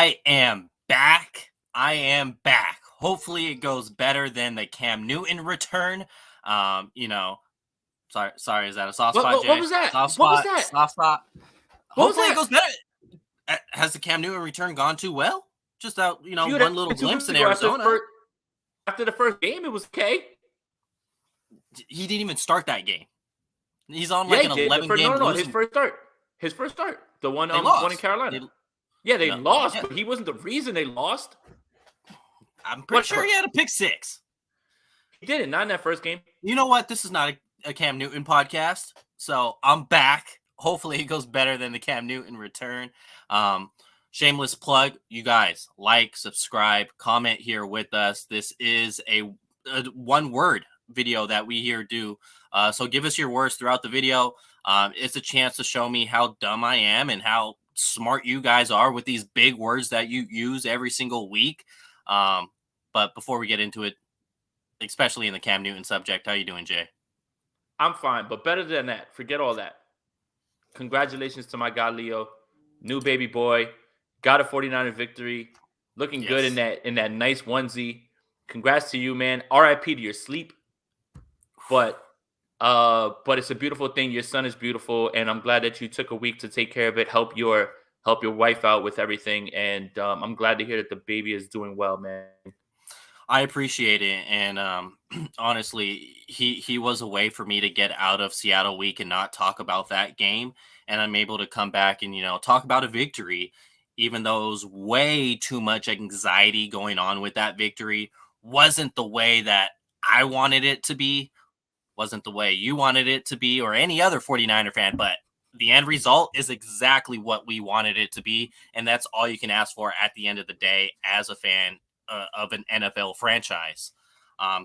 I am back. I am back. Hopefully it goes better than the Cam Newton return. Sorry, is that a soft spot, Jay? What was that? Soft What was spot, that? soft spot. What was Hopefully it that? goes better. Has the Cam Newton return gone too well? Just out, You one little glimpse in Arizona. After the first game, it was okay. He didn't even start that game. He's on like an 11-game losing. His first start. The one They lost. One in Carolina. They lost, but he wasn't the reason they lost. I'm pretty sure he had a pick six. He didn't, not in that first game. You know what? This is not a Cam Newton podcast, so I'm back. Hopefully it goes better than the Cam Newton return. Shameless plug, you guys, like, subscribe, comment here with us. This is a one-word video that we here do. So give us your words throughout the video. It's a chance to show me how dumb I am and how smart you guys are with these big words that you use every single week. But before we get into it, especially in the Cam Newton subject, how you doing, Jay? I'm fine, but better than that. Forget all that. Congratulations to my guy, Leo. New baby boy. Got a 49er victory. Looking good in that nice onesie. Congrats to you, man. RIP to your sleep. But it's a beautiful thing. Your son is beautiful, and I'm glad that you took a week to take care of it, help your wife out with everything, and I'm glad to hear that the baby is doing well, man. I appreciate it, and honestly, he was a way for me to get out of Seattle week and not talk about that game, and I'm able to come back and talk about a victory, even though it was way too much anxiety going on with that victory. Wasn't the way that I wanted it to be. Wasn't the way you wanted it to be or any other 49er fan, but the end result is exactly what we wanted it to be, and that's all you can ask for at the end of the day as a fan of an NFL franchise.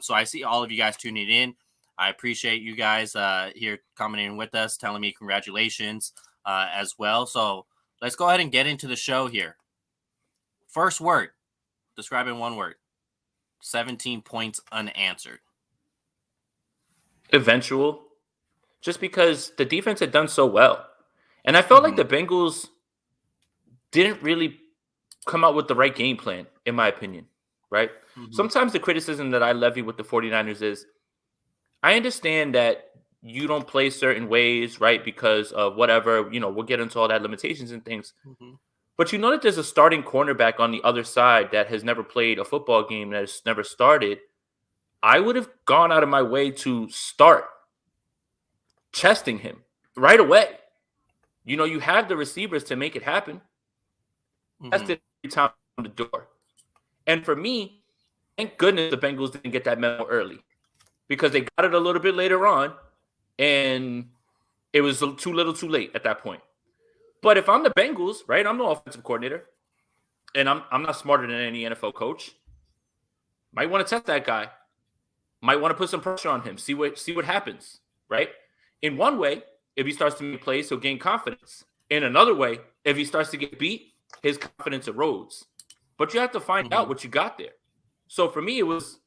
So I see all of you guys tuning in. I appreciate you guys here commenting with us, telling me congratulations as well. So let's go ahead and get into the show here. First word, describe in one word. 17 points unanswered. Eventual, just because the defense had done so well. And I felt like the Bengals didn't really come out with the right game plan, in my opinion, right? Sometimes the criticism that I levy with the 49ers is, I understand that you don't play certain ways, right, because of whatever, we'll get into all that limitations and things. But you know that there's a starting cornerback on the other side that has never played a football game, that has never started. I would have gone out of my way to start chesting him right away. You have the receivers to make it happen. That's the time on the door. And for me, thank goodness the Bengals didn't get that memo early, because they got it a little bit later on, and it was too little too late at that point. But if I'm the Bengals, right, I'm no offensive coordinator, and I'm not smarter than any NFL coach, might want to test that guy. Might want to put some pressure on him, see what happens, right? In one way, if he starts to make plays, he'll gain confidence. In another way, if he starts to get beat, his confidence erodes. But you have to find out what you got there. So for me, it was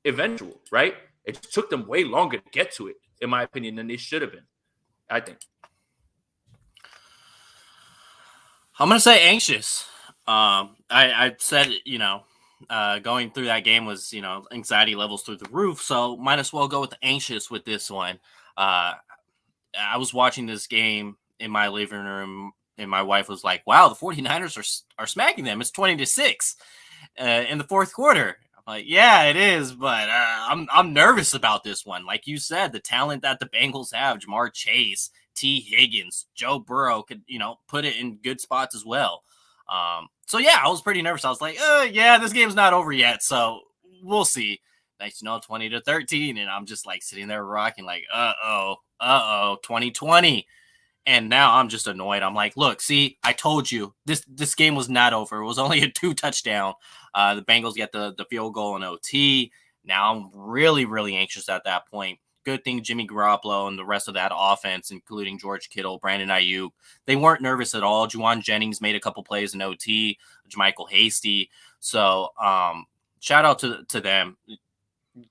eventual, right? It just took them way longer to get to it, in my opinion, than they should have been, I think. I'm going to say anxious. I said, going through that game was, anxiety levels through the roof. So might as well go with anxious with this one. I was watching this game in my living room, and my wife was like, wow, the 49ers are smacking them. It's 20-6 in the fourth quarter. I'm like, yeah, it is. But I'm nervous about this one. Like you said, the talent that the Bengals have, Jamar Chase, T. Higgins, Joe Burrow could, put it in good spots as well. So yeah, I was pretty nervous. I was like, yeah, this game's not over yet. So we'll see. Next, 20-13. And I'm just like sitting there rocking like, 2020. And now I'm just annoyed. I'm like, look, see, I told you this game was not over. It was only a 2 touchdown. The Bengals get the field goal in OT. Now I'm really, really anxious at that point. Good thing Jimmy Garoppolo and the rest of that offense, including George Kittle, Brandon Ayuk, they weren't nervous at all. Juwan Jennings made a couple plays in OT, Jermichael Hasty. So shout out to them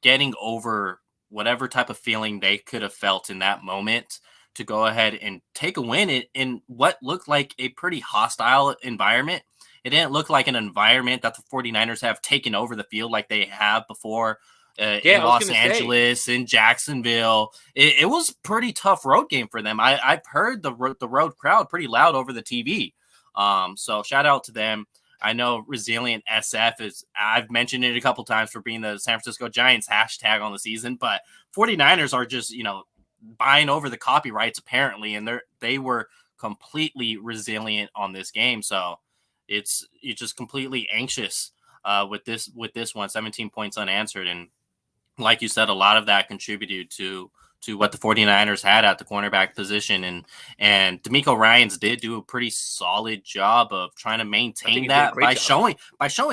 getting over whatever type of feeling they could have felt in that moment to go ahead and take a win in what looked like a pretty hostile environment. It didn't look like an environment that the 49ers have taken over the field like they have before in I was Los gonna say. Angeles, in Jacksonville. It was a pretty tough road game for them. I've heard the road crowd pretty loud over the TV. So shout out to them. I know Resilient SF is, I've mentioned it a couple times for being the San Francisco Giants hashtag on the season, but 49ers are just, buying over the copyrights apparently, and they were completely resilient on this game. So it's just completely anxious with this one, 17 points unanswered. And like you said, a lot of that contributed to what the 49ers had at the cornerback position. And D'Amico Ryans did do a pretty solid job of trying to maintain that by showing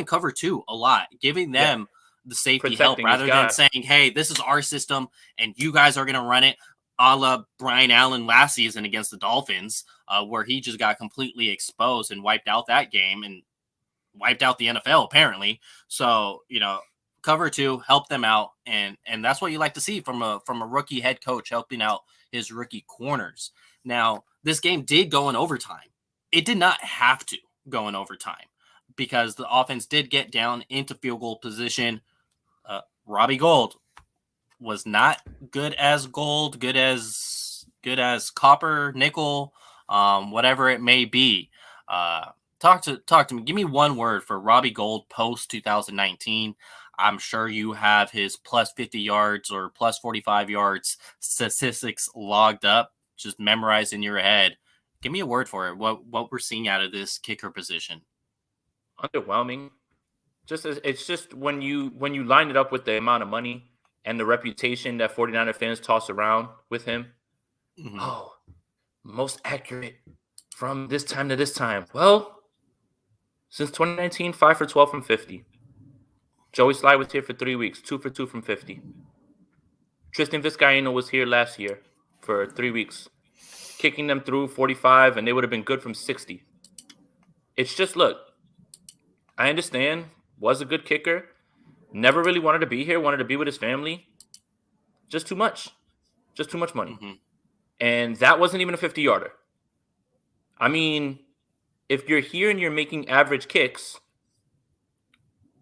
cover 2 a lot, giving them the safety help rather than saying, hey, this is our system and you guys are going to run it, a la Brian Allen last season against the Dolphins, where he just got completely exposed and wiped out that game and wiped out the NFL apparently. So, cover 2, help them out, and that's what you like to see from a rookie head coach helping out his rookie corners. Now, this game did go in overtime. It did not have to go in overtime because the offense did get down into field goal position. Robbie Gould was not good as gold, good as copper, nickel, whatever it may be. Talk to me. Give me one word for Robbie Gould post 2019. I'm sure you have his plus 50 yards or plus 45 yards statistics logged up, just memorized in your head. Give me a word for it. What we're seeing out of this kicker position. Underwhelming. It's just when you line it up with the amount of money and the reputation that 49er fans toss around with him. Mm-hmm. Oh, most accurate from this time to this time. Well, since 2019, 5 for 12 from 50. Joey Slye was here for 3 weeks, 2 for 2 from 50. Tristan Vizcaino was here last year for 3 weeks, kicking them through 45, and they would have been good from 60. It's just, look, I understand, was a good kicker, never really wanted to be here, wanted to be with his family. Just too much. Just too much money. Mm-hmm. And that wasn't even a 50-yarder. I mean, if you're here and you're making average kicks,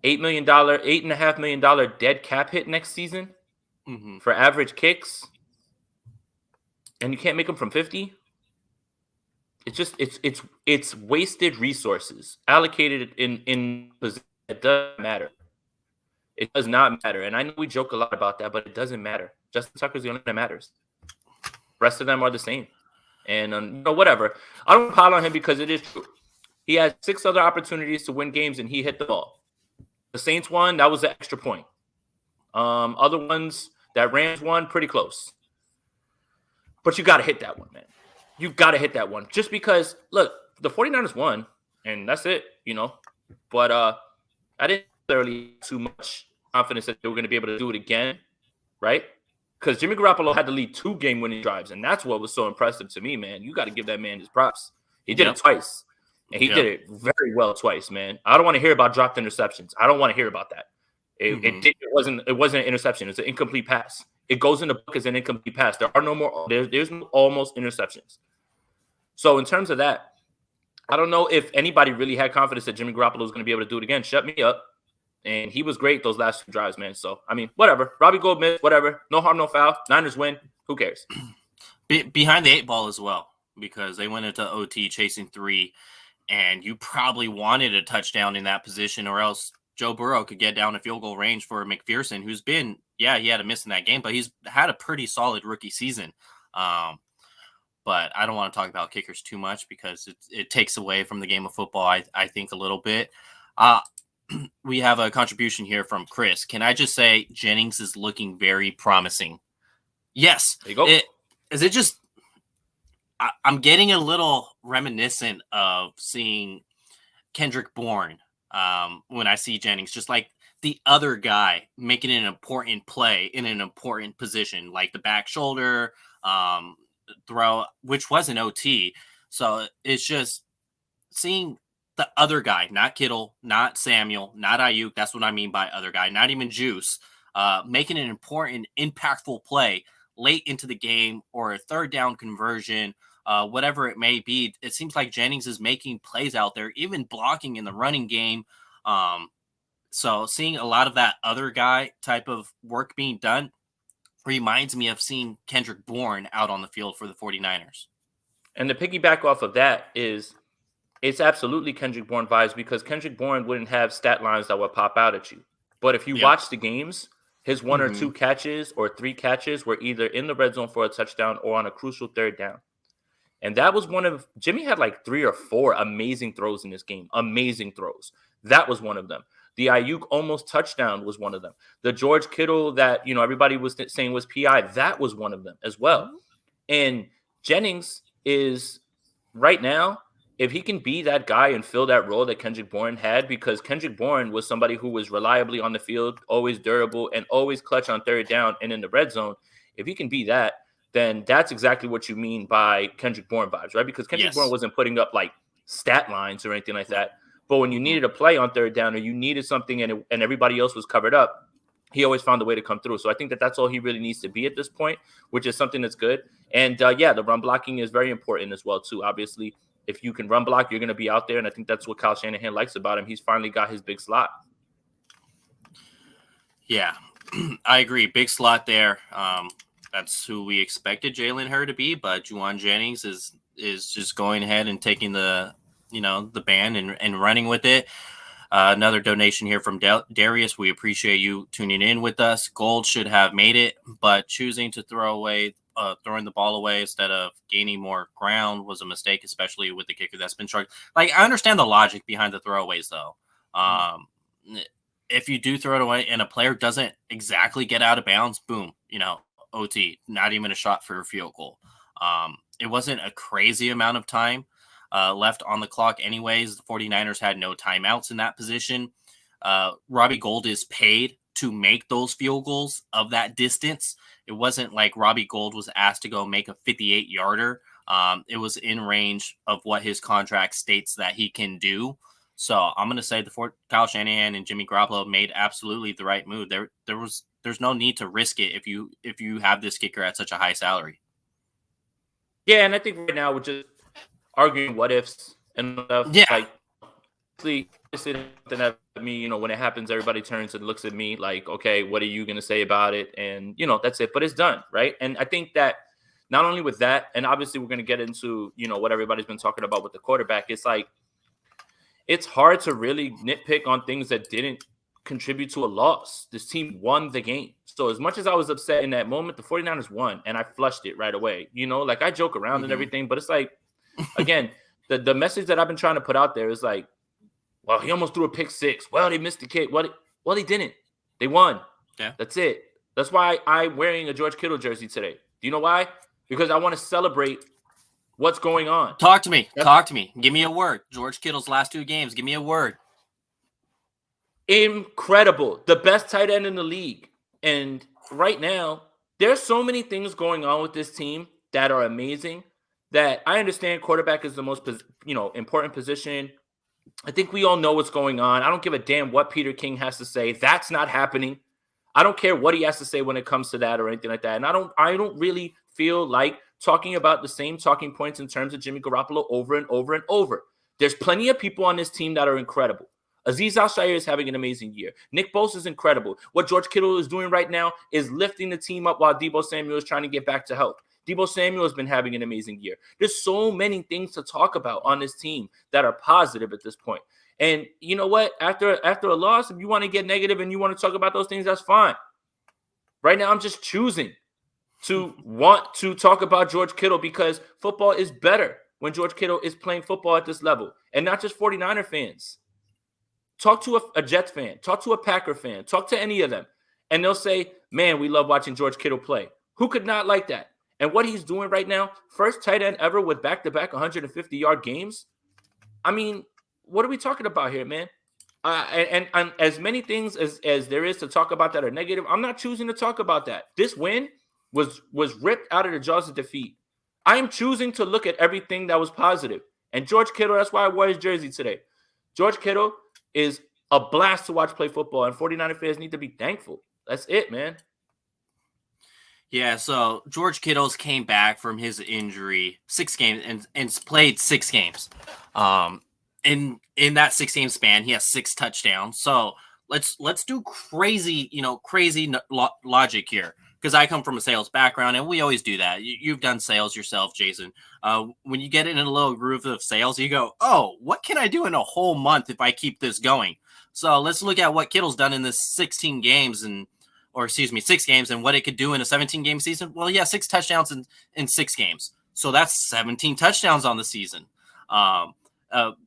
$8.5 million dead cap hit next season for average kicks, and you can't make them from 50. It's just it's wasted resources allocated in position that doesn't matter. It does not matter, and I know we joke a lot about that, but it doesn't matter. Justin Tucker's the only one that matters. The rest of them are the same, and whatever. I don't pile on him because it is true. He had 6 other opportunities to win games, and he hit them all. The Saints won, that was an extra point. Other ones, that Rams won, pretty close. But you got to hit that one, man. You got to hit that one. Just because, look, the 49ers won, and that's it, But I didn't necessarily have too much confidence that they were going to be able to do it again, right? Because Jimmy Garoppolo had to lead 2 game-winning drives, and that's what was so impressive to me, man. You got to give that man his props. He did it twice. And he did it very well twice, man. I don't want to hear about dropped interceptions. I don't want to hear about that. It wasn't an interception. It's an incomplete pass. It goes in the book as an incomplete pass. There are no more. There's no almost interceptions. So in terms of that, I don't know if anybody really had confidence that Jimmy Garoppolo was going to be able to do it again. Shut me up. And he was great those last 2 drives, man. So, I mean, whatever. Robbie Gould missed, whatever. No harm, no foul. Niners win. Who cares? Behind the 8 ball as well, because they went into OT chasing 3. And you probably wanted a touchdown in that position, or else Joe Burrow could get down to field goal range for McPherson, who's been, he had a miss in that game, but he's had a pretty solid rookie season. But I don't want to talk about kickers too much because it takes away from the game of football, I think, a little bit. We have a contribution here from Chris. Can I just say Jennings is looking very promising? Yes. There you go. Is it just... I'm getting a little reminiscent of seeing Kendrick Bourne when I see Jennings, just like the other guy making an important play in an important position, like the back shoulder throw, which was an OT. So it's just seeing the other guy, not Kittle, not Samuel, not Ayuk. That's what I mean by other guy, not even Juice, making an important, impactful play late into the game or a 3rd down conversion whatever it may be. It seems like Jennings is making plays out there, even blocking in the running game. So seeing a lot of that other guy type of work being done reminds me of seeing Kendrick Bourne out on the field for the 49ers. And the piggyback off of that is it's absolutely Kendrick Bourne vibes because Kendrick Bourne wouldn't have stat lines that would pop out at you. But if you watch the games, his one or two catches or 3 catches were either in the red zone for a touchdown or on a crucial third down. And that was one of Jimmy had like 3 or 4 amazing throws in this game. Amazing throws. That was one of them. The Ayuk almost touchdown was one of them. The George Kittle that, everybody was saying was PI, that was one of them as well. And Jennings is right now, if he can be that guy and fill that role that Kendrick Bourne had, because Kendrick Bourne was somebody who was reliably on the field, always durable, and always clutch on third down and in the red zone. If he can be that, then that's exactly what you mean by Kendrick Bourne vibes, right? Because Kendrick Bourne wasn't putting up like stat lines or anything like that. But when you needed a play on third down or you needed something and everybody else was covered up, he always found a way to come through. So I think that that's all he really needs to be at this point, which is something that's good. And the run blocking is very important as well, too. Obviously, if you can run block, you're going to be out there. And I think that's what Kyle Shanahan likes about him. He's finally got his big slot. Yeah, I agree. Big slot there. That's who we expected Jalen Hurd to be. But Juwan Jennings is just going ahead and taking the band and running with it. Another donation here from Darius. We appreciate you tuning in with us. Gold should have made it, but choosing to throwing the ball away instead of gaining more ground was a mistake, especially with the kicker that's been struck. Like, I understand the logic behind the throwaways, though. If you do throw it away and a player doesn't exactly get out of bounds, boom, OT, not even a shot for a field goal. It wasn't a crazy amount of time left on the clock anyways. The 49ers had no timeouts in that position. Robbie Gould is paid to make those field goals of that distance. It wasn't like Robbie Gould was asked to go make a 58-yarder. It was in range of what his contract states that he can do. So I'm going to say Kyle Shanahan and Jimmy Garoppolo made absolutely the right move. There's no need to risk it if you have this kicker at such a high salary. Yeah, and I think right now we're just arguing what ifs and stuff. Yeah. Like, something at me, when it happens, everybody turns and looks at me like, okay, what are you going to say about it? And, that's it. But it's done, right? And I think that not only with that, and obviously we're going to get into, what everybody's been talking about with the quarterback. It's like, it's hard to really nitpick on things that didn't contribute to a loss. This team won the game. So as much as I was upset in that moment, the 49ers won, and I flushed it right away. Like, I joke around and everything, but it's like, again, the message that I've been trying to put out there is like, well, he almost threw a pick 6. Well, they missed the kick. Well, they didn't. They won. Yeah. That's it. That's why I'm wearing a George Kittle jersey today. Do you know why? Because I want to celebrate what's going on. Talk to me. Give me a word. George Kittle's last 2 games. Give me a word. Incredible. The best tight end in the league. And right now, there's so many things going on with this team that are amazing that I understand quarterback is the most, important position. I think we all know what's going on. I don't give a damn what Peter King has to say. That's not happening. I don't care what he has to say when it comes to that or anything like that. And I don't really feel like talking about the same talking points in terms of Jimmy Garoppolo over and over and over. There's plenty of people on this team that are incredible. Azeez Al-Shaair is having an amazing year. Nick Bosa is incredible. What George Kittle is doing right now is lifting the team up while Deebo Samuel is trying to get back to health. Deebo Samuel has been having an amazing year. There's so many things to talk about on this team that are positive at this point. And you know what? After a loss, if you want to get negative and you want to talk about those things, that's fine. Right now, I'm just choosing to want to talk about George Kittle because football is better when George Kittle is playing football at this level. And not just 49er fans. Talk to a Jets fan. Talk to a Packer fan. Talk to any of them. And they'll say, man, we love watching George Kittle play. Who could not like that? And what he's doing right now, first tight end ever with back-to-back 150-yard games. I mean, what are we talking about here, man? And as many things as there is to talk about that are negative, I'm not choosing to talk about that. This win was ripped out of the jaws of defeat. I am choosing to look at everything that was positive. And George Kittle, that's why I wore his jersey today. George Kittle is a blast to watch play football, and 49er fans need to be thankful. That's it, man. Yeah, so George Kittle's came back from his injury 6 games and played 6 games. In that 6 game span, he has 6 touchdowns. So let's do crazy, logic here, because I come from a sales background and we always do that. You've done sales yourself, Jason. When you get in a little groove of sales, you go, oh, what can I do in a whole month if I keep this going? So let's look at what Kittle's done in this 16 games or excuse me, 6 games, and what it could do in a 17-game season. Well, yeah, 6 touchdowns in 6 games. So that's 17 touchdowns on the season.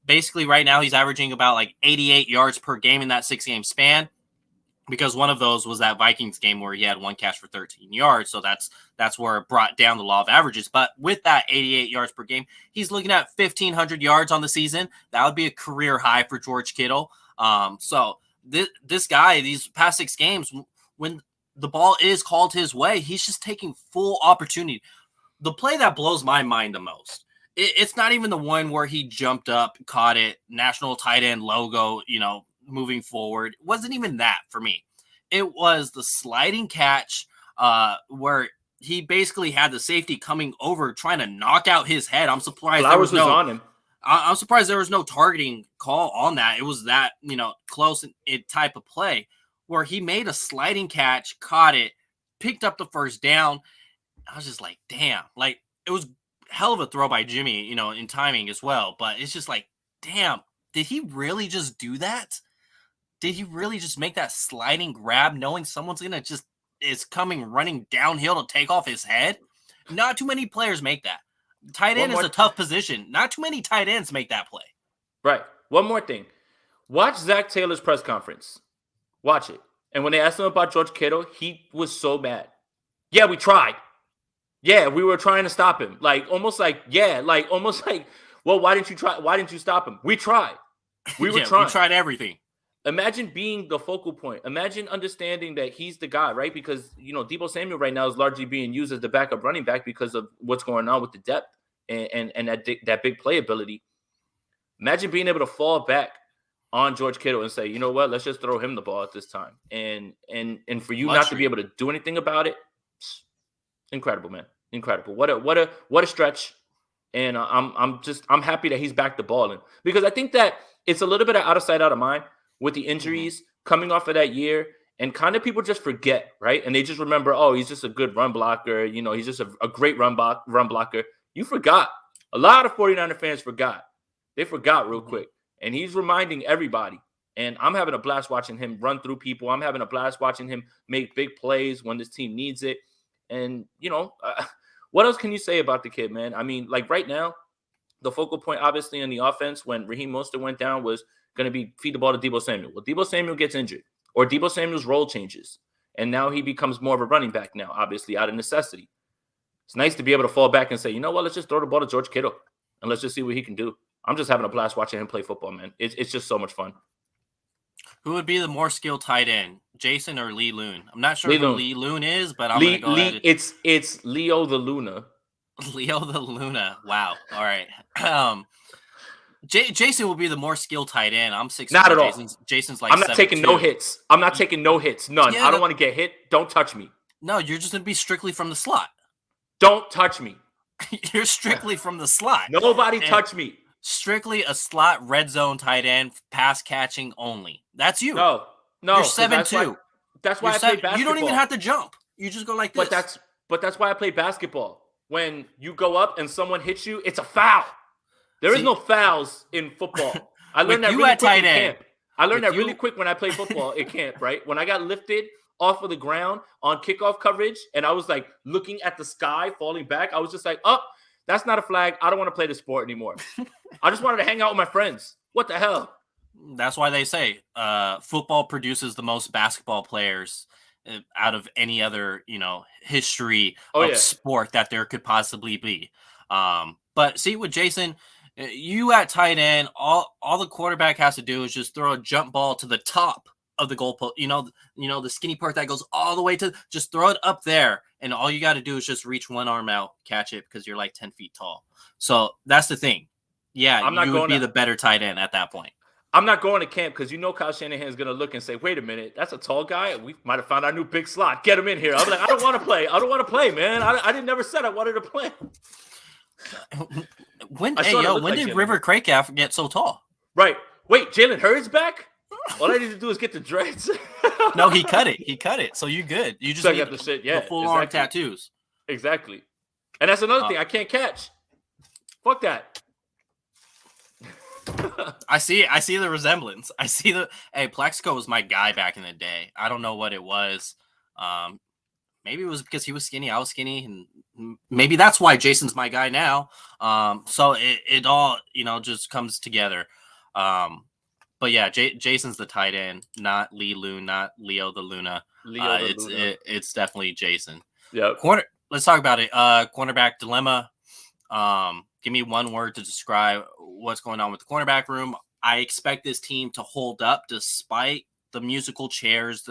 Basically, right now, he's averaging about like 88 yards per game in that 6 game span, because one of those was that Vikings game where he had one catch for 13 yards. So that's where it brought down the law of averages. But with that 88 yards per game, he's looking at 1,500 yards on the season. That would be a career high for George Kittle. So this guy, these past 6 games, when the ball is called his way, he's just taking full opportunity. The play that blows my mind the most, it's not even the one where he jumped up, caught it, national tight end logo, moving forward. It wasn't even that for me. It was the sliding catch where he basically had the safety coming over trying to knock out his head. I'm surprised Flowers was on him. I'm surprised there was no targeting call on that. It was that, close type of play where he made a sliding catch, caught it, picked up the first down. I was just like, damn. Like, it was hell of a throw by Jimmy, in timing as well. But it's just like, damn, did he really just do that? Did he really just make that sliding grab knowing someone's going to is coming running downhill to take off his head? Not too many players make that. Tight end is a tough position. Not too many tight ends make that play. Right. One more thing. Watch Zach Taylor's press conference. Watch it. And when they asked him about George Kittle, he was so mad. Yeah, we tried. Yeah, we were trying to stop him. Almost like, well, why didn't you try? Why didn't you stop him? We tried. We were trying. We tried everything. Imagine being the focal point. Imagine understanding that he's the guy, right? Because, Deebo Samuel right now is largely being used as the backup running back because of what's going on with the depth and that big playability. Imagine being able to fall back on George Kittle and say, you know what, let's just throw him the ball at this time. And for you not to be able to do anything about it, incredible, man. Incredible. What a stretch. And I'm happy that he's back to balling, because I think that it's a little bit of out of sight, out of mind with the injuries coming off of that year, and kind of people just forget, right? And they just remember, oh, he's just a good run blocker. He's just a great run blocker. You forgot. A lot of 49er fans forgot. They forgot real quick. And he's reminding everybody. And I'm having a blast watching him run through people. I'm having a blast watching him make big plays when this team needs it. And, what else can you say about the kid, man? I mean, right now, the focal point, obviously, in the offense when Raheem Mostert went down was going to be feed the ball to Deebo Samuel. Well, Deebo Samuel gets injured, or Deebo Samuel's role changes, and now he becomes more of a running back now, obviously, out of necessity. It's nice to be able to fall back and say, you know what, let's just throw the ball to George Kittle, and let's just see what he can do. I'm just having a blast watching him play football, man. It's just so much fun. Who would be the more skilled tight end, Jason or Lee Loon? I'm not sure who Lee Loon is, but I'm going to go ahead. It's Leo the Luna. Leo the Luna. Wow. All right. Jason will be the more skilled tight end. I'm 6'4". Not at all. Jason's like I'm not taking no hits. I'm not taking no hits. None. I don't want to get hit. Don't touch me. No, you're just going to be strictly from the slot. Don't touch me. You're strictly from the slot. Nobody touch me. Strictly a slot red zone tight end, pass catching only. That's you. No. You're 7'2". That's why I play basketball. You don't even have to jump. You just go like this. But that's why I play basketball. When you go up and someone hits you, it's a foul. There is no fouls in football. I learned that really quick in camp. I learned that really quick when I played football at camp, right? When I got lifted off of the ground on kickoff coverage and I was looking at the sky, falling back, I was just like, oh, that's not a flag. I don't want to play the sport anymore. I just wanted to hang out with my friends. What the hell? That's why they say football produces the most basketball players out of any other, history of sport that there could possibly be. But see, with Jason, you at tight end, all the quarterback has to do is just throw a jump ball to the top of the goalpost. The skinny part that goes all the way to, just throw it up there. And all you got to do is just reach one arm out, catch it, because you're 10 feet tall. So that's the thing. Yeah, you would be the better tight end at that point. I'm not going to camp because Kyle Shanahan's going to look and say, wait a minute, that's a tall guy. We might have found our new big slot. Get him in here. I'm like, I don't want to play. I don't want to play, man. I didn't never said I wanted to play. When did River Cracraft get so tall? Right. Wait, Jalen Hurts back? All I need to do is get the dreads. No, he cut it. So you're good. You just need the full-on tattoos. Exactly. And that's another thing. I can't catch. Fuck that. I see the resemblance. Plexico was my guy back in the day. I don't know what it was. Maybe it was because he was skinny, I was skinny, and maybe that's why Jason's my guy now. So it all, just comes together. But yeah, Jason's the tight end, not Lee Loon, not Leo the Luna. It's definitely Jason. Yeah. Let's talk about it. Cornerback dilemma. Give me one word to describe what's going on with the cornerback room. I expect this team to hold up despite the musical chairs.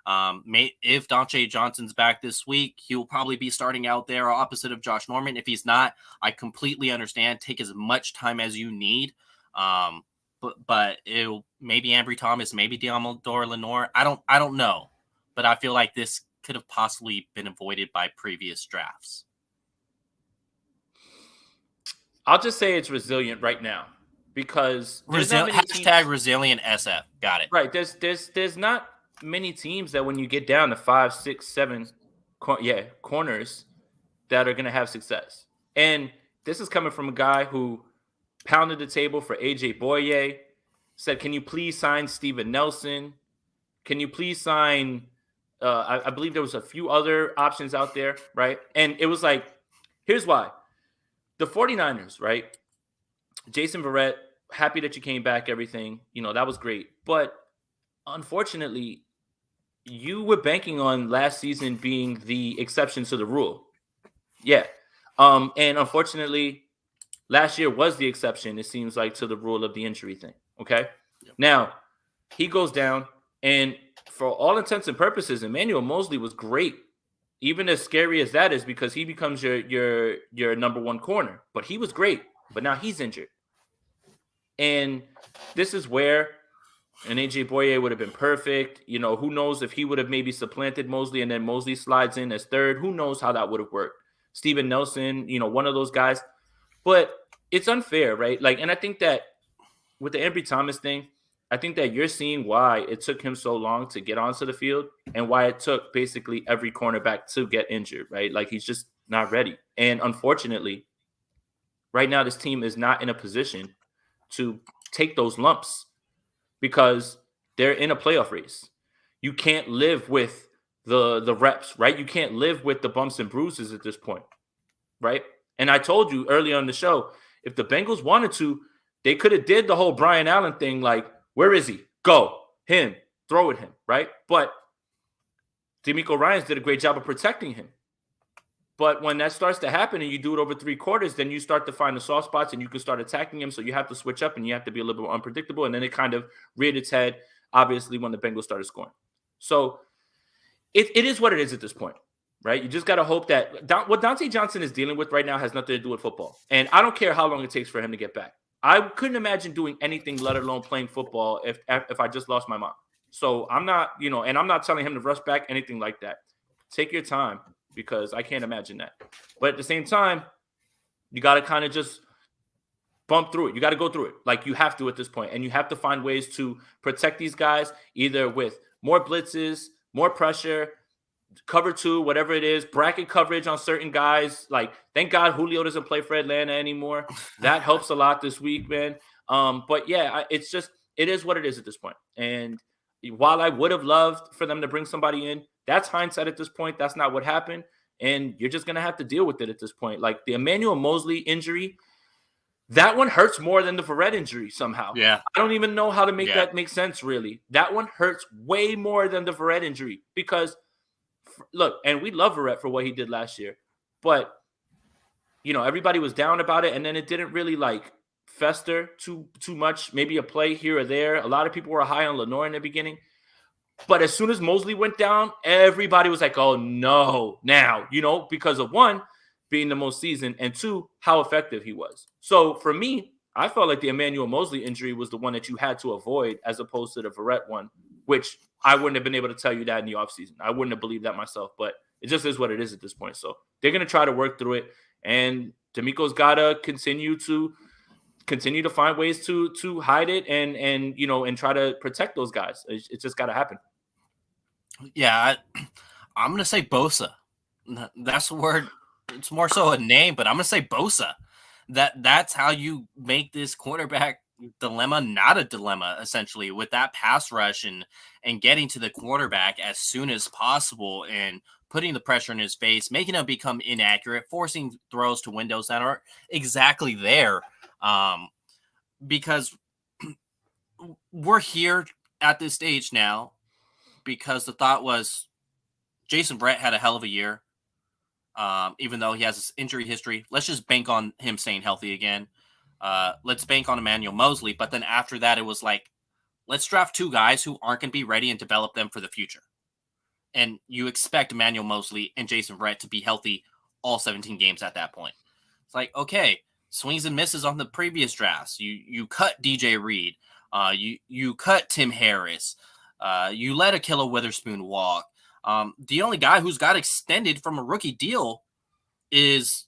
If Dante Johnson's back this week, he will probably be starting out there opposite of Josh Norman. If he's not, I completely understand. Take as much time as you need. But it'll maybe Ambry Thomas, maybe Deommodore Lenoir. I don't know. But I feel like this could have possibly been avoided by previous drafts. I'll just say it's resilient right now because hashtag resilient SF. Got it. Right. There's not many teams that when you get down to 5, 6, 7 corners that are going to have success. And this is coming from a guy who pounded the table for AJ Boye, said, can you please sign Steven Nelson? Can you please sign I believe there was a few other options out there, right? And it was like, here's why. The 49ers, right? Jason Verrett, happy that you came back, everything. That was great. But unfortunately, you were banking on last season being the exception to the rule. Yeah. And unfortunately, last year was the exception, it seems like, to the rule of the injury thing. Okay? Yep. Now, he goes down, and for all intents and purposes, Emmanuel Moseley was great. Even as scary as that is, because he becomes your number one corner. But he was great. But now he's injured. And this is where an AJ Boye would have been perfect. Who knows if he would have maybe supplanted Moseley and then Moseley slides in as third. Who knows how that would have worked. Steven Nelson, one of those guys. But it's unfair, right? And I think that with the Ambry Thomas thing, I think that you're seeing why it took him so long to get onto the field and why it took basically every cornerback to get injured, right? He's just not ready. And unfortunately, right now, this team is not in a position to take those lumps because they're in a playoff race. You can't live with the reps, right? You can't live with the bumps and bruises at this point, right? And I told you earlier on the show, if the Bengals wanted to, they could have did the whole Brian Allen thing, where is he? Go. Him. Throw at him, right? But D'Amico Ryans did a great job of protecting him. But when that starts to happen and you do it over 3 quarters, then you start to find the soft spots and you can start attacking him. So you have to switch up and you have to be a little bit more unpredictable. And then it kind of reared its head, obviously, when the Bengals started scoring. So it is what it is at this point, right? You just got to hope that what Dante Johnson is dealing with right now has nothing to do with football. And I don't care how long it takes for him to get back. I couldn't imagine doing anything, let alone playing football, if I just lost my mom. So I'm not, and I'm not telling him to rush back, anything like that. Take your time because I can't imagine that. But at the same time, you got to kind of just bump through it. You got to go through it. You have to at this point. And you have to find ways to protect these guys, either with more blitzes, more pressure, cover 2, whatever it is, bracket coverage on certain guys. Thank God Julio doesn't play for Atlanta anymore. That helps a lot this week, man. But yeah, it is what it is at this point. And while I would have loved for them to bring somebody in, that's hindsight at this point. That's not what happened. And you're just going to have to deal with it at this point. The Emmanuel Moseley injury, that one hurts more than the Verrett injury somehow. Yeah. I don't even know how to make that make sense, really. That one hurts way more than the Verrett injury because look, and we love Verrett for what he did last year, but everybody was down about it, and then it didn't really fester too much. Maybe a play here or there. A lot of people were high on Lenoir in the beginning, but as soon as Moseley went down, everybody was like, "Oh no!" Now because of 1, being the most seasoned, and 2, how effective he was. So for me, I felt like the Emmanuel Mosley injury was the one that you had to avoid as opposed to the Verrett one, which I wouldn't have been able to tell you that in the offseason. I wouldn't have believed that myself, but it just is what it is at this point. So they're going to try to work through it. And D'Amico's got to continue to find ways to hide it and try to protect those guys. It's just got to happen. Yeah, I'm going to say Bosa. That's the word. It's more so a name, but I'm going to say Bosa. That's how you make this quarterback dilemma not a dilemma, essentially, with that pass rush and getting to the quarterback as soon as possible and putting the pressure in his face, making him become inaccurate, forcing throws to windows that aren't exactly there. Because we're here at this stage now because the thought was Jason Verrett had a hell of a year. Even though he has this injury history, let's just bank on him staying healthy again. Let's bank on Emmanuel Mosley. But then after that, it was like, let's draft two guys who aren't going to be ready and develop them for the future. And you expect Emmanuel Mosley and Jason Verrett to be healthy all 17 games at that point. It's like, okay, swings and misses on the previous drafts. You cut DJ Reed. You cut Tim Harris. You let Ahkello Witherspoon walk. The only guy who's got extended from a rookie deal is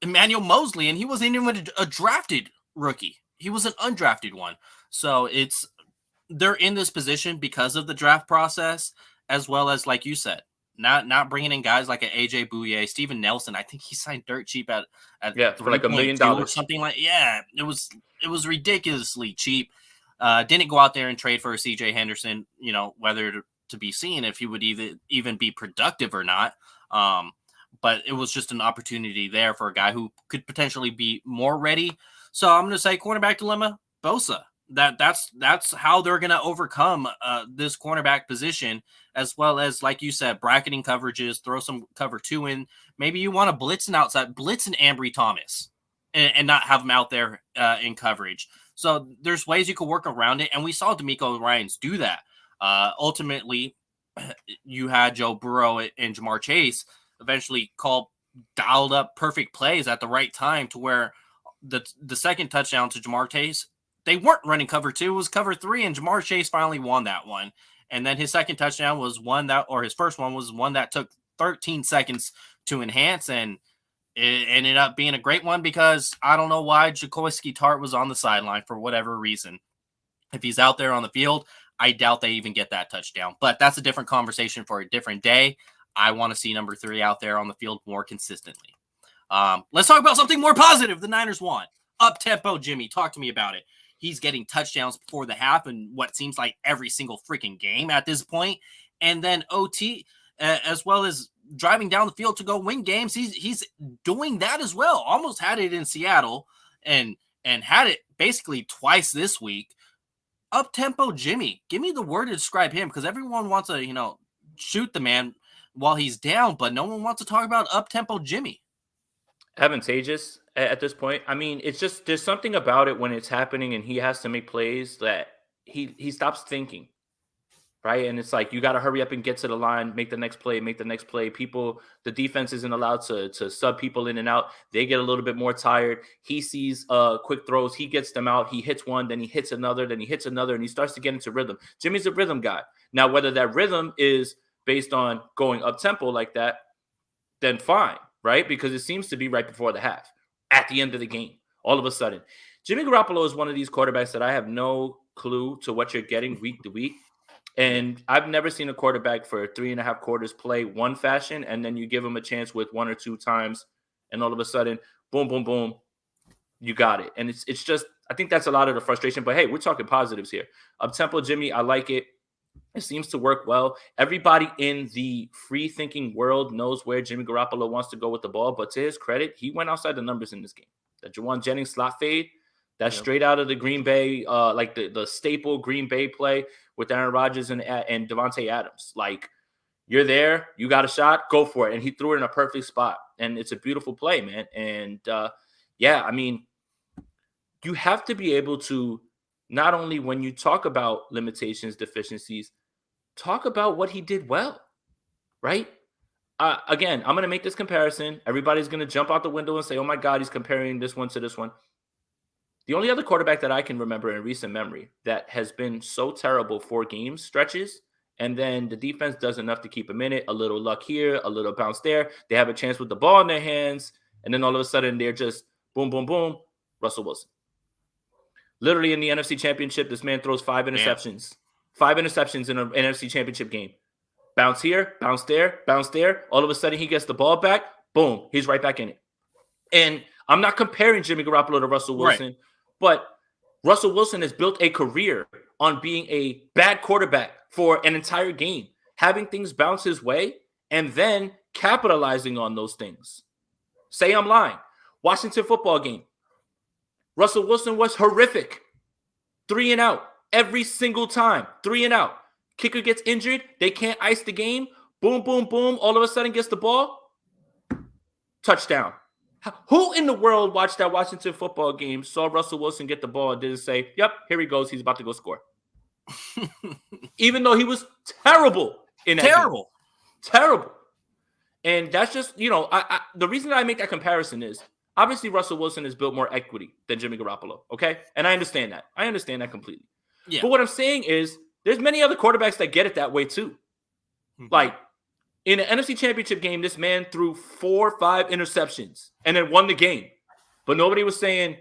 Emmanuel Mosley, and he wasn't even a drafted rookie. He was an undrafted one. So they're in this position because of the draft process, as well as, like you said, not bringing in guys like an AJ Bouye, Steven Nelson. I think he signed dirt cheap at for like $1 million or something like. Yeah, it was ridiculously cheap. Didn't go out there and trade for a CJ Henderson. Whether to be seen if he would even be productive or not. But it was just an opportunity there for a guy who could potentially be more ready. So I'm going to say cornerback dilemma, Bosa. That's how they're going to overcome this cornerback position, as well as, like you said, bracketing coverages, throw some cover two in. Maybe you want to blitz an Ambry Thomas and not have him out there in coverage. So there's ways you could work around it. And we saw D'Amico Ryans do that. Ultimately, you had Joe Burrow and Jamar Chase eventually dialed up perfect plays at the right time to where the second touchdown to Jamar Chase, they weren't running cover two, it was cover three, and Jamar Chase finally won that one. And then his second touchdown was his first one was one that took 13 seconds to enhance, and it ended up being a great one because I don't know why Jaquiski Tart was on the sideline for whatever reason. If he's out there on the field, I doubt they even get that touchdown. But that's a different conversation for a different day. I want to see number 3 out there on the field more consistently. Let's talk about something more positive. The Niners won. Uptempo Jimmy. Talk to me about it. He's getting touchdowns before the half in what seems like every single freaking game at this point. And then OT, as well as driving down the field to go win games. He's doing that as well. Almost had it in Seattle and had it basically twice this week. Uptempo Jimmy. Give me the word to describe him, because everyone wants to, shoot the man while he's down, but no one wants to talk about Uptempo Jimmy. Advantageous at this point. I mean, it's just there's something about it when it's happening and he has to make plays that he stops thinking, right? And it's like you got to hurry up and get to the line, make the next play. People, the defense isn't allowed to sub people in and out. They get a little bit more tired. He sees quick throws. He gets them out. He hits one, then he hits another, then he hits another, and he starts to get into rhythm. Jimmy's a rhythm guy. Now, whether that rhythm is based on going up tempo like that, then fine, right? Because it seems to be right before the half, at the end of the game, all of a sudden. Jimmy Garoppolo is one of these quarterbacks that I have no clue to what you're getting week to week. And I've never seen a quarterback for 3.5 quarters play one fashion, and then you give him a chance with 1 or 2 times, and all of a sudden, boom, boom, boom, you got it. And it's just, I think that's a lot of the frustration. But hey, we're talking positives here. Uptempo Jimmy, I like it. It seems to work well. Everybody in the free-thinking world knows where Jimmy Garoppolo wants to go with the ball, but to his credit, he went outside the numbers in this game. That Juwan Jennings slot fade, that's straight out of the Green Bay, like the staple Green Bay play with Aaron Rodgers and Devontae Adams. Like, you're there, you got a shot, go for it. And he threw it in a perfect spot. And it's a beautiful play, man. And, I mean, you have to be able to, not only when you talk about limitations, deficiencies, talk about what he did well, right? Again, I'm going to make this comparison. Everybody's going to jump out the window and say, oh, my God, he's comparing this one to this one. The only other quarterback that I can remember in recent memory that has been so terrible for game stretches, and then the defense does enough to keep him in it, a little luck here, a little bounce there. They have a chance with the ball in their hands, and then all of a sudden they're just boom, boom, boom. Russell Wilson. Literally in the NFC Championship, this man throws 5 interceptions. Yeah. 5 interceptions in an NFC Championship game. Bounce here, bounce there, bounce there. All of a sudden he gets the ball back. Boom, he's right back in it. And I'm not comparing Jimmy Garoppolo to Russell Wilson, right, but Russell Wilson has built a career on being a bad quarterback for an entire game, having things bounce his way, and then capitalizing on those things. Say I'm lying. Washington football game. Russell Wilson was horrific. 3 and out every single time. 3 and out. Kicker gets injured. They can't ice the game. Boom, boom, boom. All of a sudden gets the ball. Touchdown. Who in the world watched that Washington football game, saw Russell Wilson get the ball, and didn't say, yep, here he goes. He's about to go score. Even though he was terrible in that game. Terrible. And that's just, the reason that I make that comparison is, obviously Russell Wilson has built more equity than Jimmy Garoppolo, okay? And I understand that. I understand that completely. Yeah. But what I'm saying is, there's many other quarterbacks that get it that way too. Mm-hmm. Like, in an NFC Championship game, this man threw 4 or 5 interceptions and then won the game. But nobody was saying,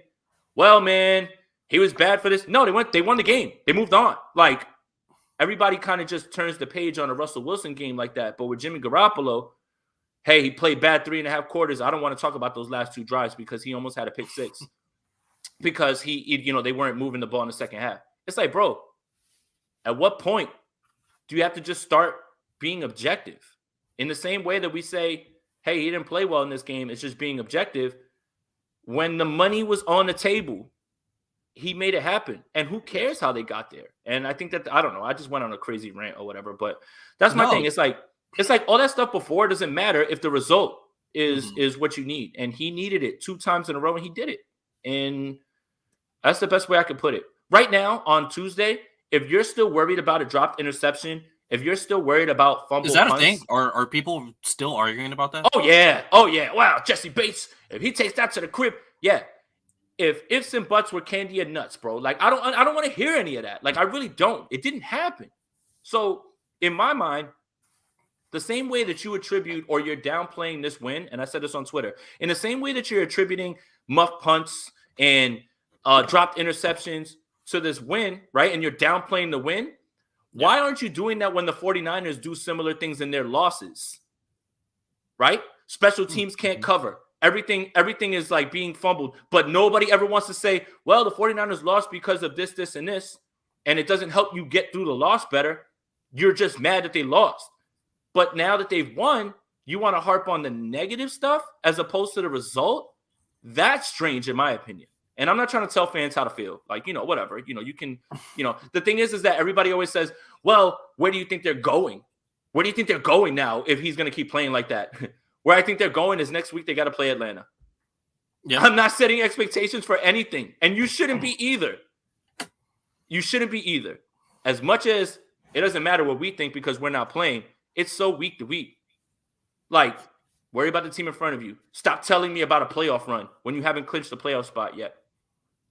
well, man, he was bad for this. No, they won the game. They moved on. Like, everybody kind of just turns the page on a Russell Wilson game like that. But with Jimmy Garoppolo, hey, he played bad 3.5 quarters. I don't want to talk about those last 2 drives because he almost had a pick 6 because they weren't moving the ball in the second half. It's like, bro, at what point do you have to just start being objective? In the same way that we say, hey, he didn't play well in this game, it's just being objective. When the money was on the table, he made it happen. And who cares how they got there? And I think that, I don't know, I just went on a crazy rant or whatever, but that's my thing. It's like all that stuff before doesn't matter if the result is what you need. And he needed it 2 times in a row, and he did it. And that's the best way I could put it. Right now, on Tuesday, if you're still worried about a dropped interception, if you're still worried about fumble Is that punts, a thing? Are people still arguing about that? Oh, yeah. Wow, Jesse Bates, if he takes that to the crib, yeah. If ifs and buts were candy and nuts, bro, like, I don't want to hear any of that. Like, I really don't. It didn't happen. So, in my mind, the same way that you attribute or you're downplaying this win, and I said this on Twitter, in the same way that you're attributing muff punts and dropped interceptions to this win, right, and you're downplaying the win, why aren't you doing that when the 49ers do similar things in their losses? Right? Special teams can't cover. Everything is like being fumbled, but nobody ever wants to say, well, the 49ers lost because of this, this, and this, and it doesn't help you get through the loss better. You're just mad that they lost. But now that they've won, you want to harp on the negative stuff as opposed to the result? That's strange, in my opinion. And I'm not trying to tell fans how to feel. Like, whatever. You can, the thing is that everybody always says, well, where do you think they're going? Where do you think they're going now if he's going to keep playing like that? Where I think they're going is next week they got to play Atlanta. Yeah. I'm not setting expectations for anything. And you shouldn't be either. You shouldn't be either. As much as it doesn't matter what we think because we're not playing, it's so week to week. Like, worry about the team in front of you. Stop telling me about a playoff run when you haven't clinched the playoff spot yet.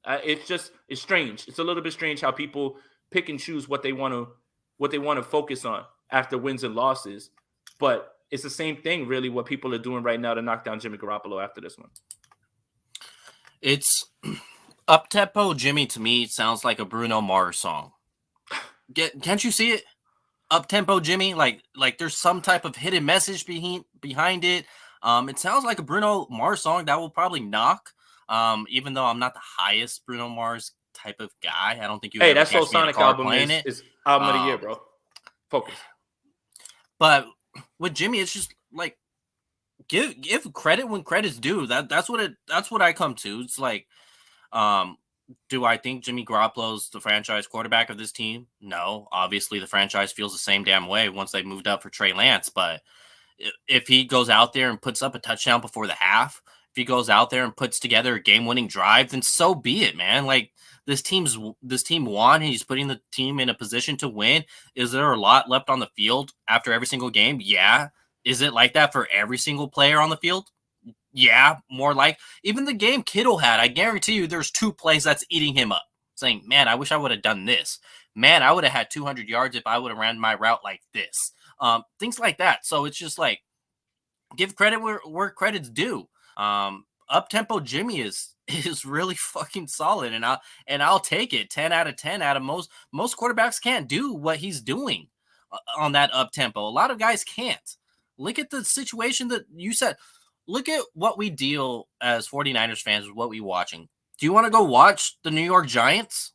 It's strange. It's a little bit strange how people pick and choose what they want to focus on after wins and losses. But it's the same thing, really, what people are doing right now to knock down Jimmy Garoppolo after this one. It's Uptempo Jimmy to me sounds like a Bruno Mars song. Can't you see it? Uptempo Jimmy, like there's some type of hidden message behind it. It sounds like a Bruno Mars song that will probably knock. Even though I'm not the highest Bruno Mars type of guy, I don't think you. Hey, that Soul Sonic album is album of the year, bro. Focus. But with Jimmy, it's just like give credit when credit's due. That's what I come to. It's like, do I think Jimmy Garoppolo's the franchise quarterback of this team? No, obviously the franchise feels the same damn way once they moved up for Trey Lance. But if he goes out there and puts up a touchdown before the half, if he goes out there and puts together a game-winning drive, then so be it, man. Like, this team won, and he's putting the team in a position to win. Is there a lot left on the field after every single game? Yeah. Is it like that for every single player on the field? Yeah, more like even the game Kittle had. I guarantee you there's 2 plays that's eating him up. Saying, man, I wish I would have done this. Man, I would have had 200 yards if I would have ran my route like this. Things like that. So it's just like, give credit where credit's due. Uptempo Jimmy is really fucking solid, and I'll take it. 10 out of 10 out of most quarterbacks can't do what he's doing on that uptempo. A lot of guys can't. Look at the situation that you said. Look at what we deal as 49ers fans with what we watching. Do you want to go watch the New York Giants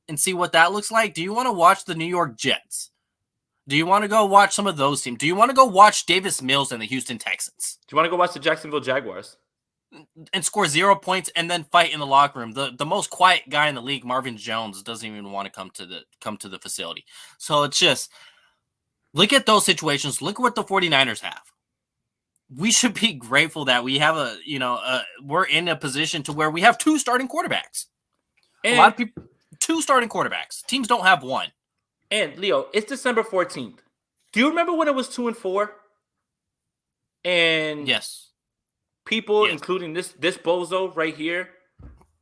and see what that looks like? Do you want to watch the New York Jets? Do you want to go watch some of those teams? Do you want to go watch Davis Mills and the Houston Texans? Do you want to go watch the Jacksonville Jaguars? And score 0 points and then fight in the locker room. The most quiet guy in the league, Marvin Jones, doesn't even want to come to the facility. So it's just, look at those situations. Look at what the 49ers have. We should be grateful that we have we're in a position to where we have 2 starting quarterbacks. And a lot of people, 2 starting quarterbacks. Teams don't have 1. And Leo, it's December 14th. Do you remember when it was 2-4? And yes, people, including this bozo right here,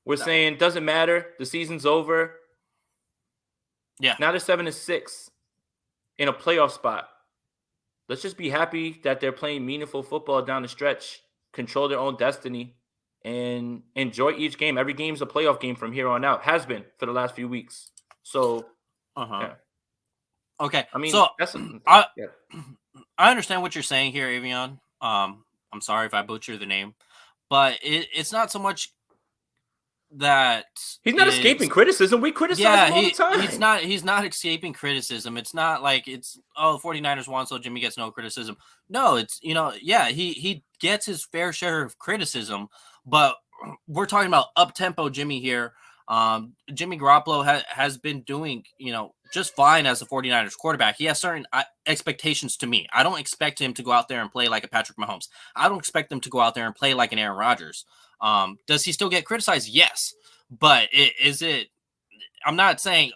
were saying doesn't matter. The season's over. Yeah. Now they're 7-6 in a playoff spot. Let's just be happy that they're playing meaningful football down the stretch, control their own destiny, and enjoy each game. Every game's a playoff game from here on out. Has been for the last few weeks. So, yeah. Okay. I mean, so that's I understand what you're saying here, Avion. I'm sorry if I butcher the name, but it's not so much that he's not escaping criticism. We criticize him all the time. He's not escaping criticism. It's not like it's, the 49ers won, so Jimmy gets no criticism. No, it's, he gets his fair share of criticism, but we're talking about up-tempo Jimmy here. Jimmy Garoppolo has been doing, just fine as a 49ers quarterback. He has certain expectations to me. I don't expect him to go out there and play like a Patrick Mahomes. I don't expect him to go out there and play like an Aaron Rodgers. Does he still get criticized? Yes. But I'm not saying,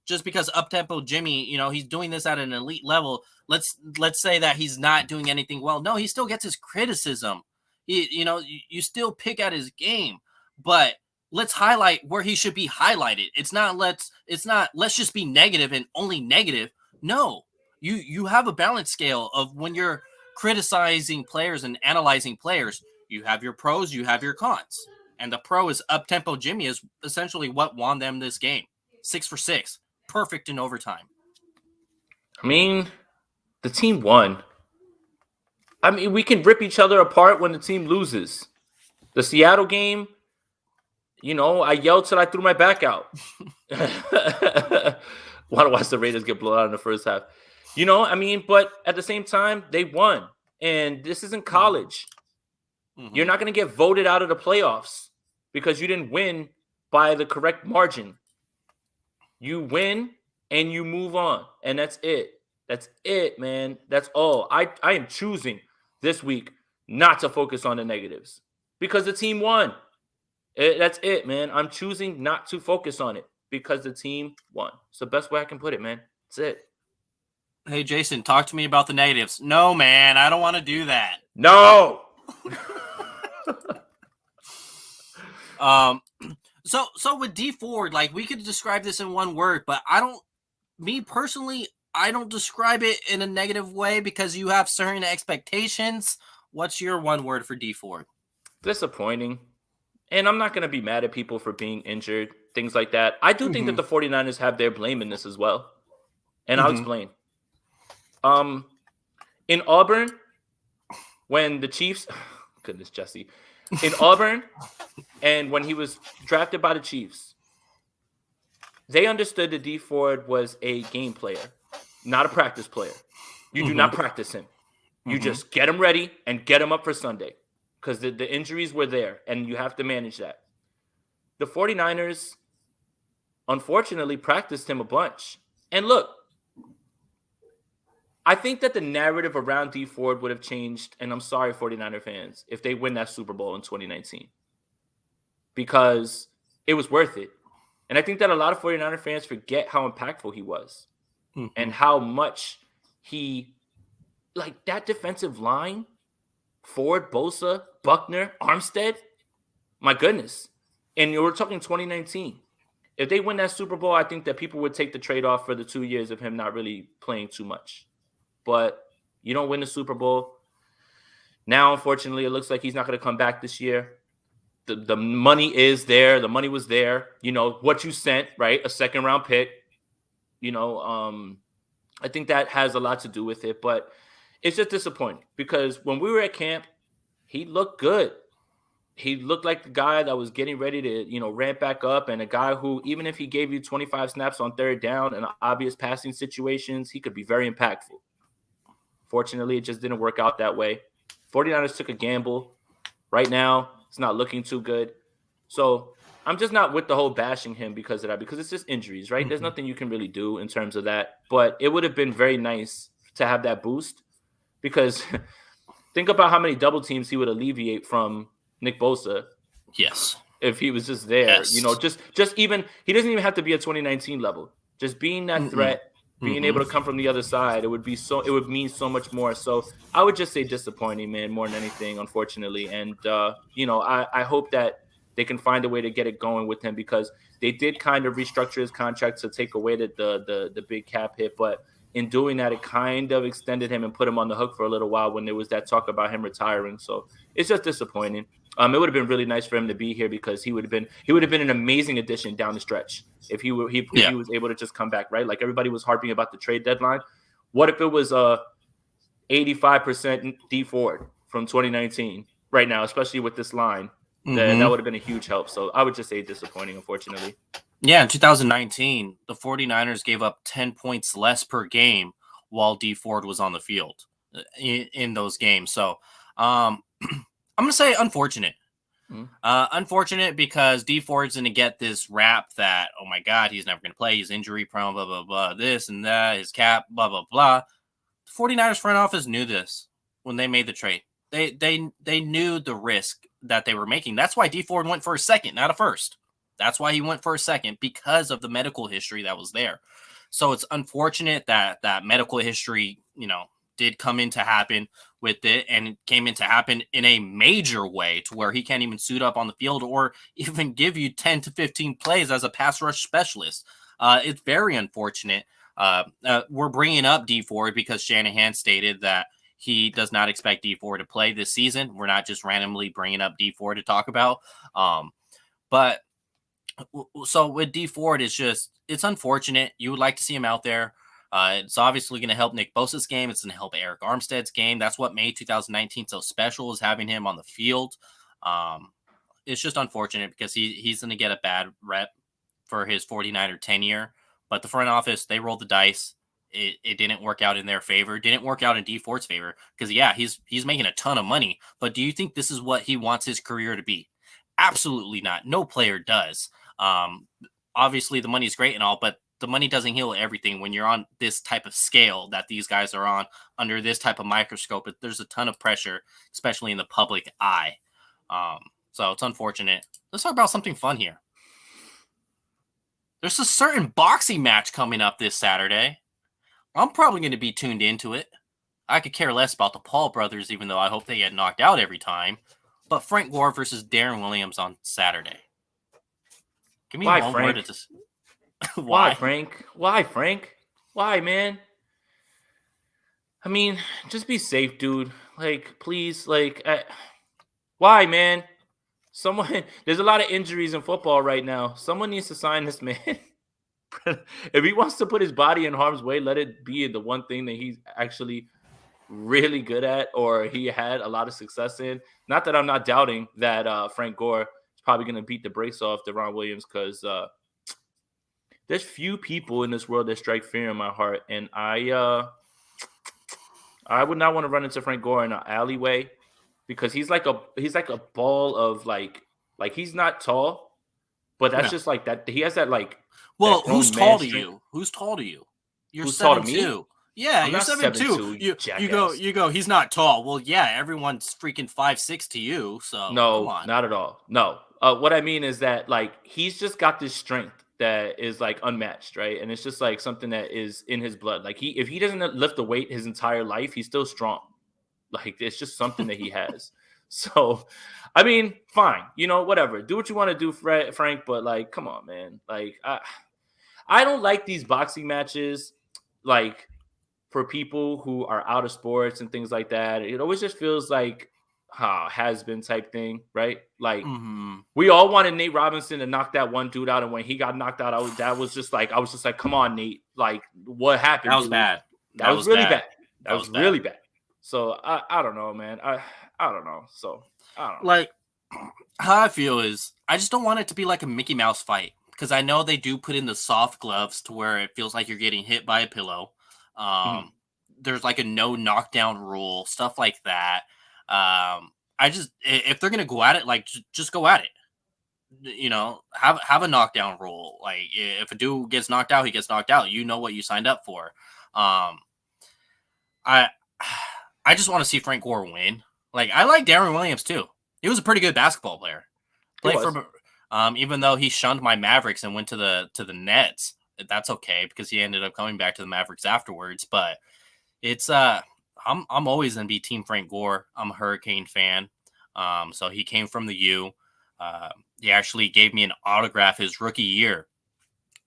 just because up-tempo Jimmy, he's doing this at an elite level, let's say that he's not doing anything well. No, he still gets his criticism. You still pick at his game, but let's highlight where he should be highlighted. It's not let's just be negative and only negative. No, you have a balance scale of when you're criticizing players and analyzing players. You have your pros, you have your cons. And the pro is up-tempo Jimmy is essentially what won them this game. 6 for 6. Perfect in overtime. I mean, the team won. I mean, we can rip each other apart when the team loses. The Seattle game, I yelled till I threw my back out. Want to watch the Raiders get blown out in the first half. But at the same time, they won. And this isn't college. Mm-hmm. You're not going to get voted out of the playoffs because you didn't win by the correct margin. You win and you move on. And that's it. That's it, man. That's all. I am choosing this week not to focus on the negatives because the team won. That's it, man. I'm choosing not to focus on it because the team won. It's the best way I can put it, man. That's it. Hey, Jason, talk to me about the negatives. No, man, I don't want to do that. No. So with Dee Ford, like, we could describe this in one word, but I don't describe it in a negative way because you have certain expectations. What's your one word for Dee Ford? Disappointing. And I'm not going to be mad at people for being injured, things like that. I do think that the 49ers have their blame in this as well. And I'll explain. In Auburn, when the Chiefs, goodness, Jesse, in Auburn, and when he was drafted by the Chiefs, they understood that Dee Ford was a game player, not a practice player. You do not practice him. You just get him ready and get him up for Sunday because the injuries were there, and you have to manage that. The 49ers, unfortunately, practiced him a bunch. And look, I think that the narrative around Dee Ford would have changed, and I'm sorry, 49er fans, if they win that Super Bowl in 2019. Because it was worth it. And I think that a lot of 49er fans forget how impactful he was. And how much that defensive line Ford, Bosa, Buckner, Armstead. My goodness. And we're talking 2019. If they win that Super Bowl, I think that people would take the trade-off for the 2 years of him not really playing too much. But you don't win the Super Bowl. Now, unfortunately, it looks like he's not going to come back this year. The money is there. The money was there. What you sent, right? A second-round pick. I think that has a lot to do with it. But it's just disappointing because when we were at camp, he looked good. He looked like the guy that was getting ready to, ramp back up, and a guy who, even if he gave you 25 snaps on third down and obvious passing situations, he could be very impactful. Fortunately, it just didn't work out that way. 49ers took a gamble. Right now, it's not looking too good. So I'm just not with the whole bashing him because of that, because it's just injuries, right? There's nothing you can really do in terms of that. But it would have been very nice to have that boost, because think about how many double teams he would alleviate from Nick Bosa. Yes. If he was just there, Yes. just even, he doesn't even have to be a 2019 level. Just being that threat, being able to come from the other side, it would mean so much more. So I would just say disappointing, man, more than anything, unfortunately. And, I hope that they can find a way to get it going with him, because they did kind of restructure his contract to take away the big cap hit. But in doing that, it kind of extended him and put him on the hook for a little while when there was that talk about him retiring. So it's just disappointing. It would have been really nice for him to be here, because he would have been an amazing addition down the stretch if he was able to just come back, right? Like everybody was harping about the trade deadline. What if it was 85% Dee Ford from 2019 right now, especially with this line? That would have been a huge help. So I would just say disappointing, unfortunately. Yeah, in 2019, the 49ers gave up 10 points less per game while Dee Ford was on the field in those games. So I'm going to say unfortunate. Unfortunate because Dee Ford's going to get this rap that, oh my God, he's never going to play. He's injury prone, blah, blah, blah, this and that, his cap, blah, blah, blah. The 49ers front office knew this when they made the trade. They knew the risk that they were making. That's why Dee Ford went for a second, not a first. That's why he went for a second, because of the medical history that was there. So it's unfortunate that that medical history, did come into happen with it, and it came into happen in a major way to where he can't even suit up on the field or even give you 10 to 15 plays as a pass rush specialist. It's very unfortunate. We're bringing up Dee Ford because Shanahan stated that he does not expect Dee Ford to play this season. We're not just randomly bringing up Dee Ford to talk about. But so with Dee Ford, it's unfortunate. You would like to see him out there. It's obviously going to help Nick Bosa's game. It's going to help Eric Armstead's game. That's what made 2019 so special, is having him on the field. It's just unfortunate because he's going to get a bad rep for his 49er tenure. But the front office, they rolled the dice. It didn't work out in their favor. It didn't work out in Dee Ford's favor because, yeah, he's making a ton of money. But do you think this is what he wants his career to be? Absolutely not. No player does. Obviously, the money's great and all, but the money doesn't heal everything when you're on this type of scale that these guys are on under this type of microscope. There's a ton of pressure, especially in the public eye. So it's unfortunate. Let's talk about something fun here. There's a certain boxing match coming up this Saturday. I'm probably going to be tuned into it. I could care less about the Paul brothers, even though I hope they get knocked out every time. But Frank Gore versus Deron Williams on Saturday. Give me one word to just... Why, Frank? Why, Frank? Why, man? I mean, just be safe, dude. Like, please, why, man? There's a lot of injuries in football right now. Someone needs to sign this man. If he wants to put his body in harm's way, let it be the one thing that he's actually really good at, or he had a lot of success in. Not that I'm not doubting that Frank Gore is probably going to beat the brakes off Deron Williams, because there's few people in this world that strike fear in my heart, and I would not want to run into Frank Gore in an alleyway, because he's like a ball of like he's not tall, but that's just like that. He has that like. Well, who's tall to you? Who's tall to you? You're 7'2". Yeah, you're 7'2". You go. He's not tall. Well, yeah, everyone's freaking 5'6" to you. So no, not at all. No. What I mean is that like he's just got this strength that is like unmatched, right? And it's just like something that is in his blood. Like if he doesn't lift the weight his entire life, he's still strong. Like, it's just something that he has. So, I mean, fine. Whatever. Do what you want to do, Frank. But, like, come on, man. Like, I don't like these boxing matches, like, for people who are out of sports and things like that. It always just feels like has-been type thing, right? Like, we all wanted Nate Robinson to knock that one dude out, and when he got knocked out, I was just like, come on, Nate. Like, what happened? That was bad. That was really bad. That was really bad. So I don't know, man. I don't know. So I don't know. Like, how I feel is I just don't want it to be like a Mickey Mouse fight, because I know they do put in the soft gloves to where it feels like you're getting hit by a pillow. There's like a no knockdown rule, stuff like that. I just, if they're gonna go at it, like, just go at it. Have a knockdown rule. Like, if a dude gets knocked out, he gets knocked out. You know what you signed up for. I just want to see Frank Gore win. Like, I like Deron Williams too. He was a pretty good basketball player. Played for, even though he shunned my Mavericks and went to the Nets. That's okay, because he ended up coming back to the Mavericks afterwards. But it's I'm always gonna be Team Frank Gore. I'm a Hurricane fan. So he came from the U. He actually gave me an autograph his rookie year,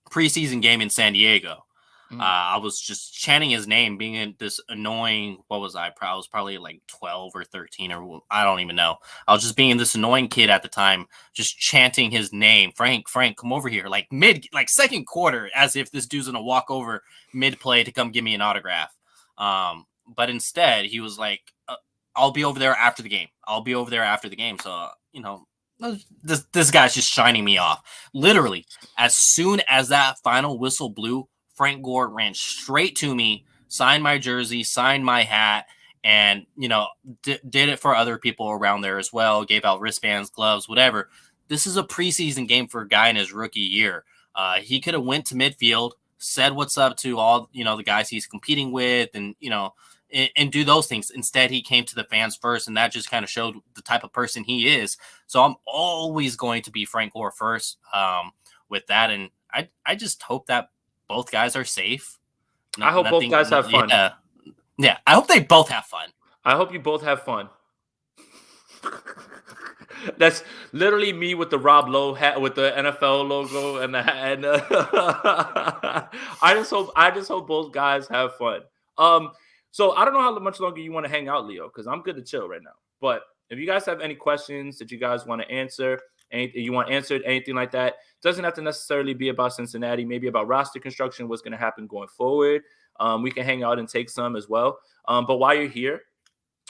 preseason game in San Diego. I was just chanting his name, being in this annoying, what was I? I was probably like 12 or 13, or I don't even know. I was just being this annoying kid at the time, just chanting his name. Frank, come over here. Like second quarter, as if this dude's going to walk over mid-play to come give me an autograph. But instead, he was like, I'll be over there after the game. So, this guy's just shining me off. Literally, as soon as that final whistle blew, Frank Gore ran straight to me, signed my jersey, signed my hat, and, did it for other people around there as well, gave out wristbands, gloves, whatever. This is a preseason game for a guy in his rookie year. He could have went to midfield, said what's up to all, the guys he's competing with, and, and do those things. Instead, he came to the fans first, and that just kind of showed the type of person he is. So I'm always going to be Frank Gore first with that, and I just hope that both guys are safe. I hope both guys have fun. Yeah, I hope they both have fun. I hope you both have fun. That's literally me with the Rob Lowe hat with the NFL logo and the hat. And I just hope both guys have fun. So I don't know how much longer you want to hang out, Leo, because I'm good to chill right now. But if you guys have any questions that you guys want to answer, anything you want answered, anything like that, doesn't have to necessarily be about Cincinnati, maybe about roster construction, what's going to happen going forward. We can hang out and take some as well. But while you're here,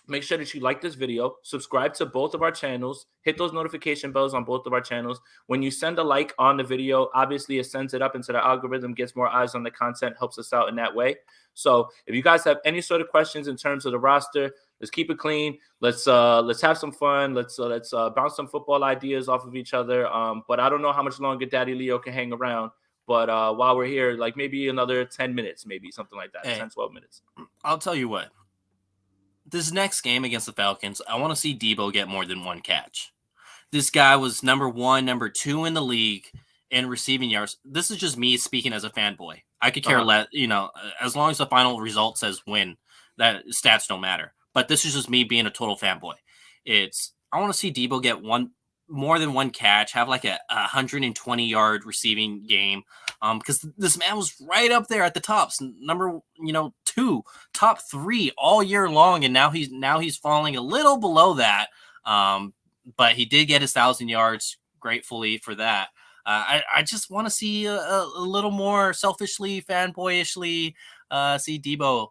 make sure that you like this video, subscribe to both of our channels, hit those notification bells on both of our channels. When you send a like on the video, obviously it sends it up into the algorithm, gets more eyes on the content, helps us out in that way. So if you guys have any sort of questions in terms of the roster, let's keep it clean. Let's have some fun. Let's bounce some football ideas off of each other. But I don't know how much longer Daddy Leo can hang around. But while we're here, like maybe another 10 minutes, maybe something like that, 10, 12 minutes. I'll tell you what. This next game against the Falcons, I want to see Debo get more than one catch. This guy was number 1, number 2 in the league in receiving yards. This is just me speaking as a fanboy. I could care less, as long as the final result says win, that stats don't matter. But this is just me being a total fanboy. I want to see Debo get more than one catch, have like a 120-yard receiving game, because this man was right up there at the tops, number 2, top 3 all year long, and now he's falling a little below that. But he did get his 1,000 yards, gratefully for that. I just want to see a little more selfishly, fanboyishly, see Debo,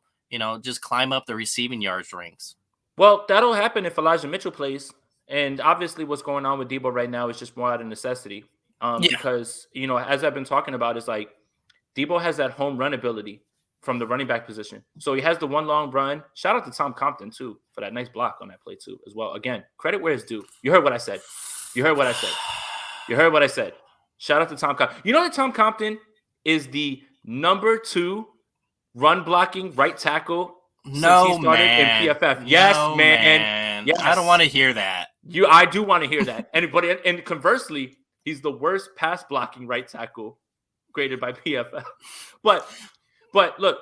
just climb up the receiving yards ranks. Well, that'll happen if Elijah Mitchell plays. And obviously what's going on with Debo right now is just more out of necessity. Because, as I've been talking about, is like Debo has that home run ability from the running back position. So he has the one long run. Shout out to Tom Compton, too, for that nice block on that play, too, as well. Again, credit where it's due. You heard what I said. Shout out to Tom Compton. You know that Tom Compton is the number 2 run blocking right tackle since he started in PFF. Yes, man. Yes. I don't want to hear that. I do want to hear that. And conversely, he's the worst pass blocking right tackle graded by PFF. But look,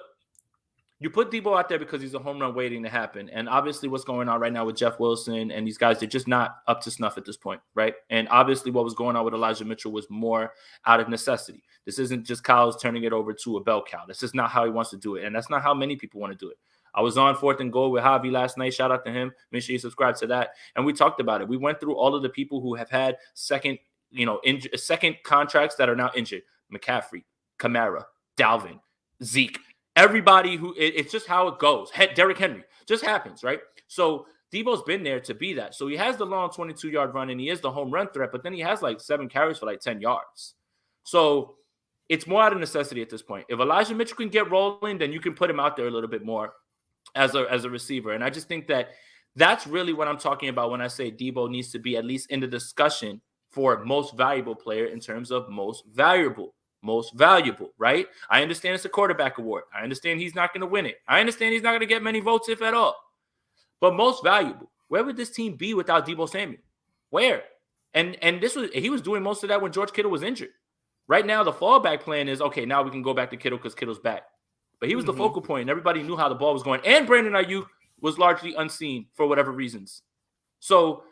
You put Debo out there because he's a home run waiting to happen. And obviously what's going on right now with Jeff Wilson and these guys, they're just not up to snuff at this point, right? And obviously what was going on with Elijah Mitchell was more out of necessity. This isn't just Kyle's turning it over to a bell cow. This is not how he wants to do it. And that's not how many people want to do it. I was on 4th and Goal with Javi last night. Shout out to him. Make sure you subscribe to that. And we talked about it. We went through all of the people who have had second contracts that are now injured. McCaffrey, Kamara, Dalvin, Zeke. Everybody who it's just how it goes. Derrick Henry just happens, right? So Debo's been there to be that. So he has the long 22-yard run and he is the home run threat, but then he has like 7 carries for like 10 yards. So it's more out of necessity at this point. If Elijah Mitchell can get rolling, then you can put him out there a little bit more as a receiver. And I just think that that's really what I'm talking about when I say Debo needs to be at least in the discussion for most valuable player in terms of most valuable, right? I understand it's a quarterback award. I understand he's not going to win it. I understand he's not going to get many votes, if at all. But most valuable, where would this team be without Debo Samuel? Where? And he was doing most of that when George Kittle was injured. Right now, the fallback plan is, okay, now we can go back to Kittle because Kittle's back. But he was the focal point, and everybody knew how the ball was going. And Brandon Ayuk was largely unseen for whatever reasons. So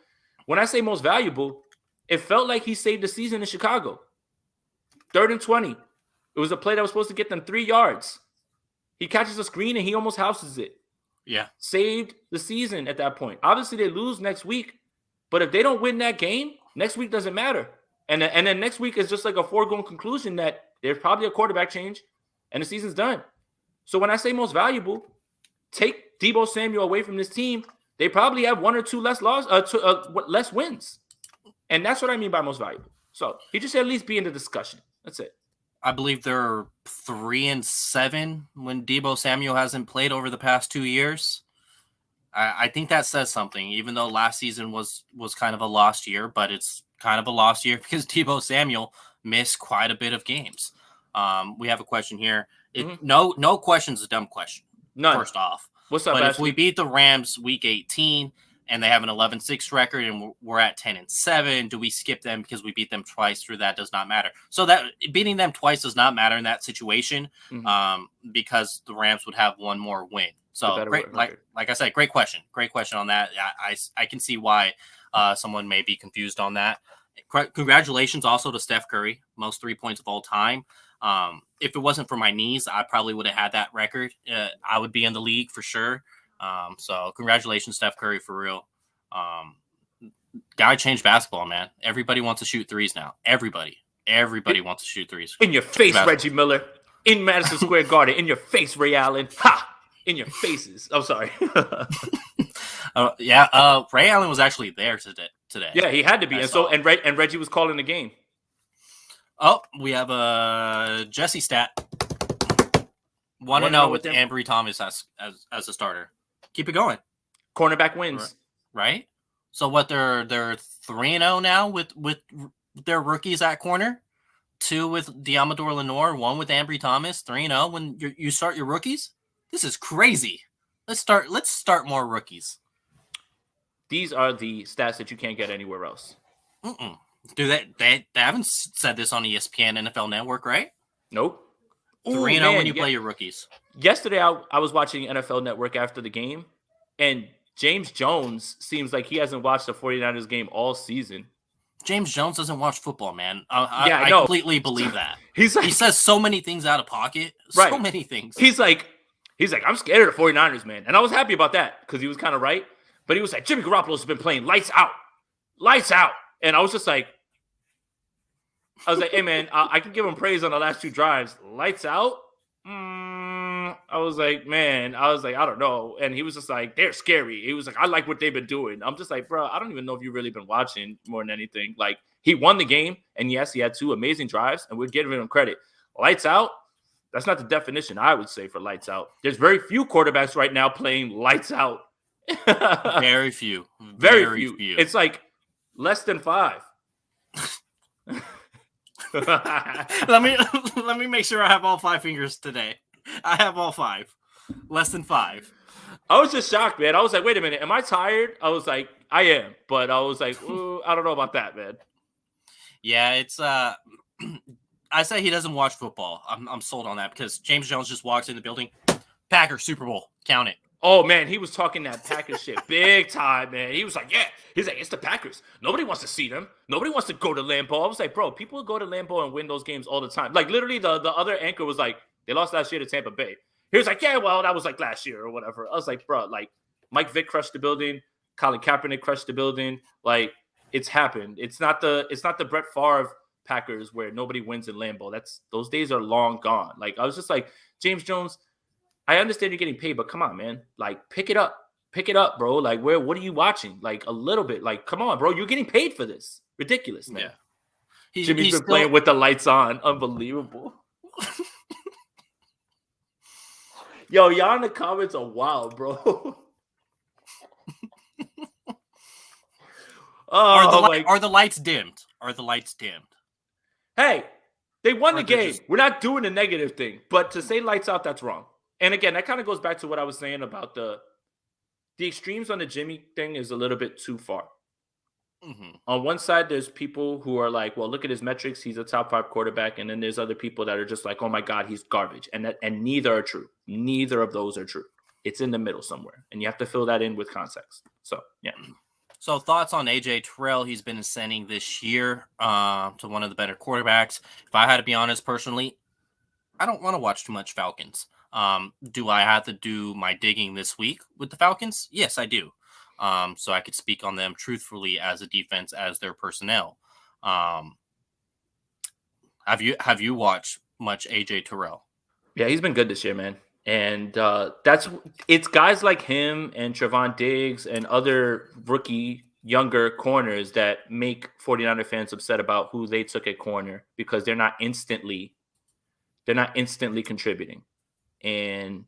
when I say most valuable, it felt like he saved the season in Chicago. 3rd and 20. It was a play that was supposed to get them 3 yards. He catches a screen and he almost houses it. Yeah. Saved the season at that point. Obviously, they lose next week. But if they don't win that game, next week doesn't matter. And then next week is just like a foregone conclusion that there's probably a quarterback change and the season's done. So when I say most valuable, take Debo Samuel away from this team, they probably have 1 or 2 less wins. And that's what I mean by most valuable. So he just at least be in the discussion. That's it. I believe they're 3-7 when Debo Samuel hasn't played over the past 2 years. I think that says something, even though last season was kind of a lost year, but it's kind of a lost year because Debo Samuel missed quite a bit of games. We have a question here. No question's a dumb question. None. First off. What's up, but Ashley? if we beat the Rams week 18 and they have an 11-6 record and we're at 10-7, do we skip them because we beat them twice through that? Does not matter. So that beating them twice does not matter in that situation because the Rams would have one more win. So great, like I said, great question. Great question on that. I can see why someone may be confused on that. Congratulations also to Steph Curry, most 3 points of all time. If it wasn't for my knees, I probably would have had that record. I would be in the league for sure. So congratulations, Steph Curry, for real. Guy changed basketball, man. Everybody wants to shoot threes now. Everybody wants to shoot threes. In your face, Reggie Miller. In Madison Square Garden. In your face, Ray Allen. Ha! In your faces. I'm sorry. Ray Allen was actually there today. Yeah, he had to be. And Reggie was calling the game. Oh, we have a Jesse stat. 1-0 with Ambry Thomas as a starter. Keep it going. Cornerback wins. Right? So what they're 3-0 now with their rookies at corner? 2 with Diamador Lenore, 1 with Ambry Thomas, 3-0 when you start your rookies? This is crazy. Let's start more rookies. These are the stats that you can't get anywhere else. Dude, they haven't said this on ESPN NFL Network, right? Nope. 3-0 when you play your rookies. Yesterday, I was watching NFL Network after the game, and James Jones seems like he hasn't watched a 49ers game all season. James Jones doesn't watch football, man. I completely believe that. He says so many things out of pocket. Right. So many things. He's like, I'm scared of the 49ers, man. And I was happy about that because he was kind of right. But he was like, Jimmy Garoppolo's been playing lights out. And I was just like, hey, man, I can give him praise on the last 2 drives. Lights out? I was like, I don't know. And he was just like, they're scary. He was like, I like what they've been doing. I'm just like, bro, I don't even know if you've really been watching more than anything. Like, he won the game. And yes, he had 2 amazing drives. And we're giving him credit. Lights out? That's not the definition, I would say, for lights out. There's very few quarterbacks right now playing lights out. Very few. Very few. It's like less than 5. Let me make sure I have all 5 fingers today. I have all 5. Less than 5. I was just shocked, man. I was like, wait a minute, am I tired? I was like, I am, but I was like, I don't know about that, man. Yeah, it's I say he doesn't watch football. I'm sold on that because James Jones just walks in the building, Packers Super Bowl. Count it. Oh, man, he was talking that Packers shit big time, man. He was like, yeah. He's like, it's the Packers. Nobody wants to see them. Nobody wants to go to Lambeau. I was like, bro, people go to Lambeau and win those games all the time. Like, literally, the other anchor was like, they lost last year to Tampa Bay. He was like, yeah, well, that was like last year or whatever. I was like, bro, like, Mike Vick crushed the building. Colin Kaepernick crushed the building. Like, it's happened. It's not the Brett Favre Packers where nobody wins in Lambeau. Those days are long gone. Like, I was just like, James Jones, I understand you're getting paid, but come on, man. Like, pick it up, bro. Like, what are you watching? Like, a little bit. Like, come on, bro. You're getting paid for this. Ridiculous, man. Yeah. Jimmy's been playing with the lights on. Unbelievable. Yo, y'all in the comments are wild, bro. Are the lights dimmed? Hey, they won the game. We're not doing the negative thing, but to say lights out, that's wrong. And again, that kind of goes back to what I was saying about the extremes on the Jimmy thing is a little bit too far. Mm-hmm. On one side, there's people who are like, well, look at his metrics. He's a top 5 quarterback. And then there's other people that are just like, oh my God, he's garbage. And neither are true. Neither of those are true. It's in the middle somewhere. And you have to fill that in with context. So, yeah. So thoughts on AJ Terrell? He's been ascending this year to one of the better quarterbacks. If I had to be honest, personally, I don't want to watch too much Falcons. Do I have to do my digging this week with the Falcons? Yes, I do. So I could speak on them truthfully as a defense, as their personnel. Have you watched much AJ Terrell? Yeah, he's been good this year, man. And it's guys like him and Trevon Diggs and other rookie younger corners that make 49er fans upset about who they took at corner because they're not instantly contributing. And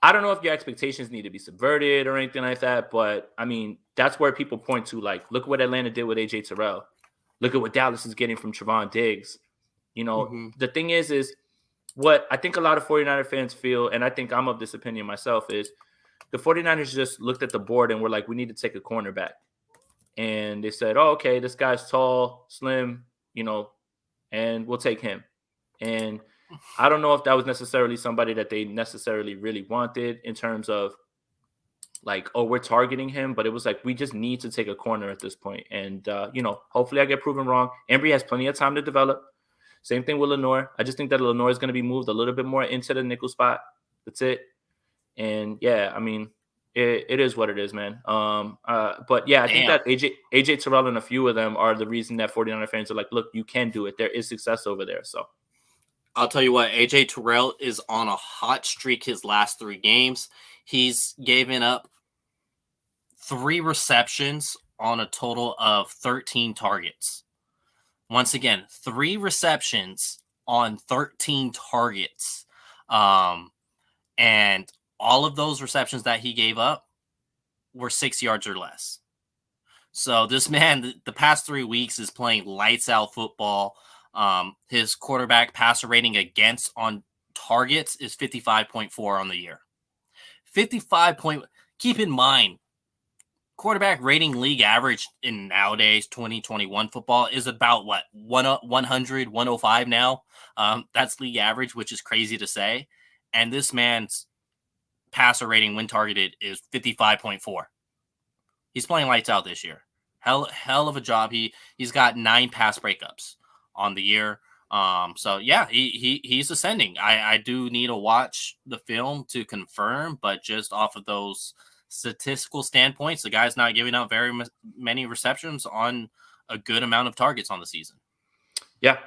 I don't know if your expectations need to be subverted or anything like that, but I mean, that's where people point to, like, look what Atlanta did with AJ Terrell. Look at what Dallas is getting from Trevon Diggs. You know, The thing is what I think a lot of 49er fans feel, and I think I'm of this opinion myself, is the 49ers just looked at the board and were like, we need to take a cornerback. And they said, oh, okay, this guy's tall, slim, you know, and we'll take him. And I don't know if that was necessarily somebody that they necessarily really wanted in terms of like, oh, we're targeting him. But it was like, we just need to take a corner at this point. And, you know, hopefully I get proven wrong. Embry has plenty of time to develop. Same thing with Lenore. I just think that Lenore is going to be moved a little bit more into the nickel spot. That's it. And, yeah, I mean, it is what it is, man. But, yeah, I think that AJ Terrell and a few of them are the reason that 49er fans are like, look, you can do it. There is success over there, so. I'll tell you what, AJ Terrell is on a hot streak his last 3 games. He's given up 3 receptions on a total of 13 targets. Once again, 3 receptions on 13 targets. And all of those receptions that he gave up were 6 yards or less. So this man, the past 3 weeks, is playing lights out football. His quarterback passer rating against on targets is 55.4 on the year. 55 point. Keep in mind, quarterback rating league average in nowadays 2021 football is about 100, 105 now. That's league average, which is crazy to say. And this man's passer rating when targeted is 55.4. He's playing lights out this year. Hell of a job. He's got 9 pass breakups on the year. So yeah, he's ascending. I do need to watch the film to confirm, but just off of those statistical standpoints, the guy's not giving up very many receptions on a good amount of targets on the season. Yeah.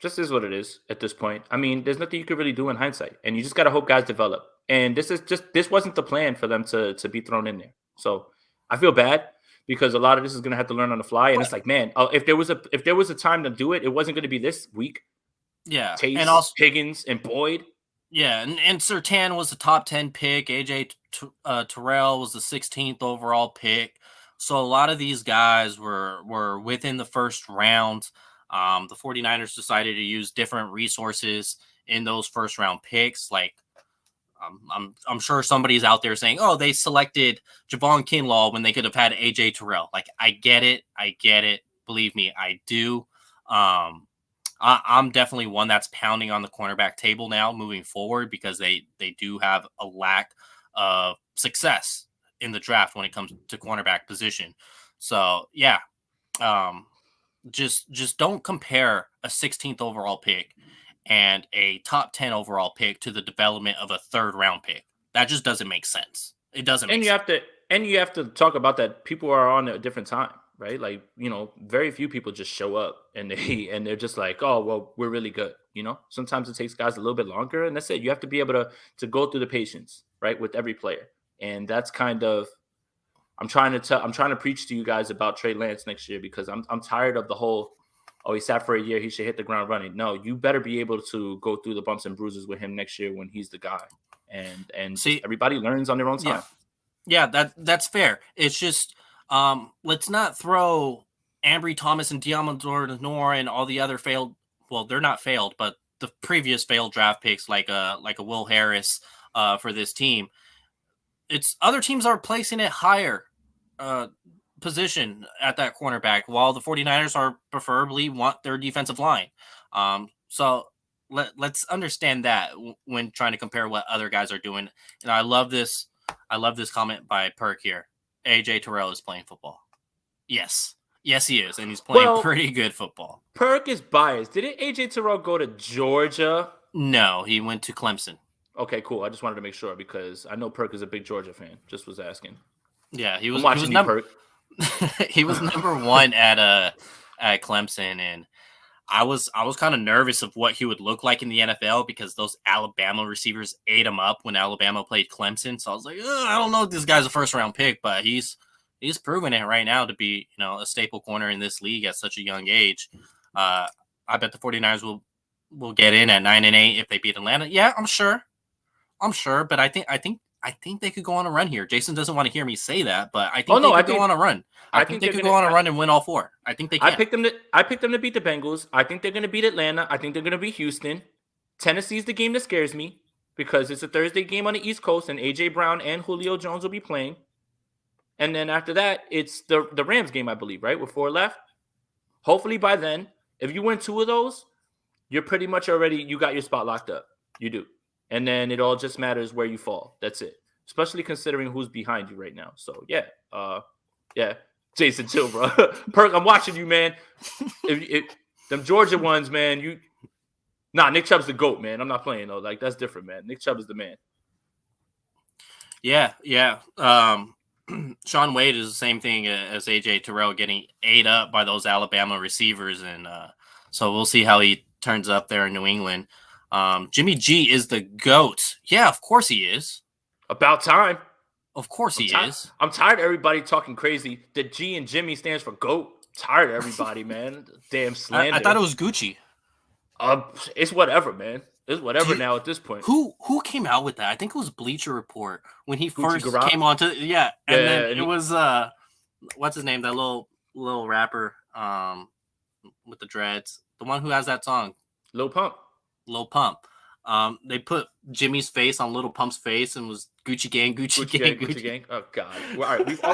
Just is what it is at this point. I mean, there's nothing you could really do in hindsight, and you just got to hope guys develop. And this wasn't the plan for them to be thrown in there. So I feel bad because a lot of this is going to have to learn on the fly. And it's like, man, if there was a time to do it, it wasn't going to be this week. Yeah. Chase, and also Higgins and Boyd. Yeah. And Surtain was the top 10 pick. AJ Terrell was the 16th overall pick. So a lot of these guys were within the first round. The 49ers decided to use different resources in those first round picks. Like, I'm sure somebody's out there saying, oh, they selected Javon Kinlaw when they could have had AJ Terrell. Like, I get it. Believe me, I do. I'm definitely one that's pounding on the cornerback table now moving forward because they do have a lack of success in the draft when it comes to cornerback position. So yeah, um, just don't compare a 16th overall pick and a top 10 overall pick to the development of a third round pick. That just doesn't make sense. It doesn't And make you sense. have to talk about that people are on a different time, right? Like, very few people just show up and they're just like, "Oh, well, we're really good." Sometimes it takes guys a little bit longer, and that's it. You have to be able to go through the patience, right, with every player. And that's kind of I'm trying to preach to you guys about Trey Lance next year because I'm tired of the whole, "Oh, he sat for a year, he should hit the ground running." No, you better be able to go through the bumps and bruises with him next year when he's the guy. And just See, everybody learns on their own yeah, time. yeah, that's fair. It's just let's not throw Ambry Thomas and Diamondor Noor and all the other failed. Well, they're not failed, but the previous failed draft picks like a Will Harris for this team. It's other teams are placing it higher uh, position at that cornerback, while the 49ers are preferably want their defensive line. So let's understand that when trying to compare what other guys are doing. And I love this. I love this comment by Perk here. AJ Terrell is playing football. Yes. Yes, he is. And he's playing Well, pretty good football. Perk is biased. Didn't AJ Terrell go to Georgia? No, he went to Clemson. Okay, cool. I just wanted to make sure because I know Perk is a big Georgia fan. Just was asking. Yeah, I'm he was watching you, number Perk. he was number one at Clemson, and I was kind of nervous of what he would look like in the NFL because those Alabama receivers ate him up when Alabama played Clemson. So I was like, I don't know if this guy's a first round pick, but he's proven it right now to be a staple corner in this league at such a young age. I bet the 49ers will get in at 9-8 if they beat Atlanta. Yeah, I'm sure, but I think they could go on a run here. Jason doesn't want to hear me say that, but I Oh think they no, could go on a run. I I think think they they're could gonna. go on a run and win all four. I think they can. I picked them to beat the Bengals. I think they're gonna beat Atlanta. I think they're gonna beat Houston. Tennessee's the game that scares me because it's a Thursday game on the East Coast, and AJ Brown and Julio Jones will be playing. And then after that, it's the Rams game, I believe, right? With 4 left. Hopefully by then, if you win 2 of those, you're pretty much you got your spot locked up. You do. And then it all just matters where you fall. That's it. Especially considering who's behind you right now. So yeah. Yeah. Jason, chill, bro. Perk, I'm watching you, man. If them Georgia ones, man, Nick Chubb's the GOAT, man. I'm not playing though. Like, that's different, man. Nick Chubb is the man. Yeah. Sean Wade is the same thing as AJ Terrell, getting ate up by those Alabama receivers, and so we'll see how he turns up there in New England. Jimmy G is the GOAT. Yeah, of course he is. About time. Of course he is. I'm tired of everybody talking crazy. The G in Jimmy stands for GOAT. Tired of everybody, man. Damn slander. I thought it was Gucci. It's whatever, man. It's whatever now at this point. Who came out with that? I think it was Bleacher Report when he Gucci first Garage? came onto and then and it was what's his name? That little rapper with the dreads. The one who has that song. Lil Pump. Lil Pump. They put Jimmy's face on Little Pump's face and was Gucci Gang. Gucci gang. Oh God,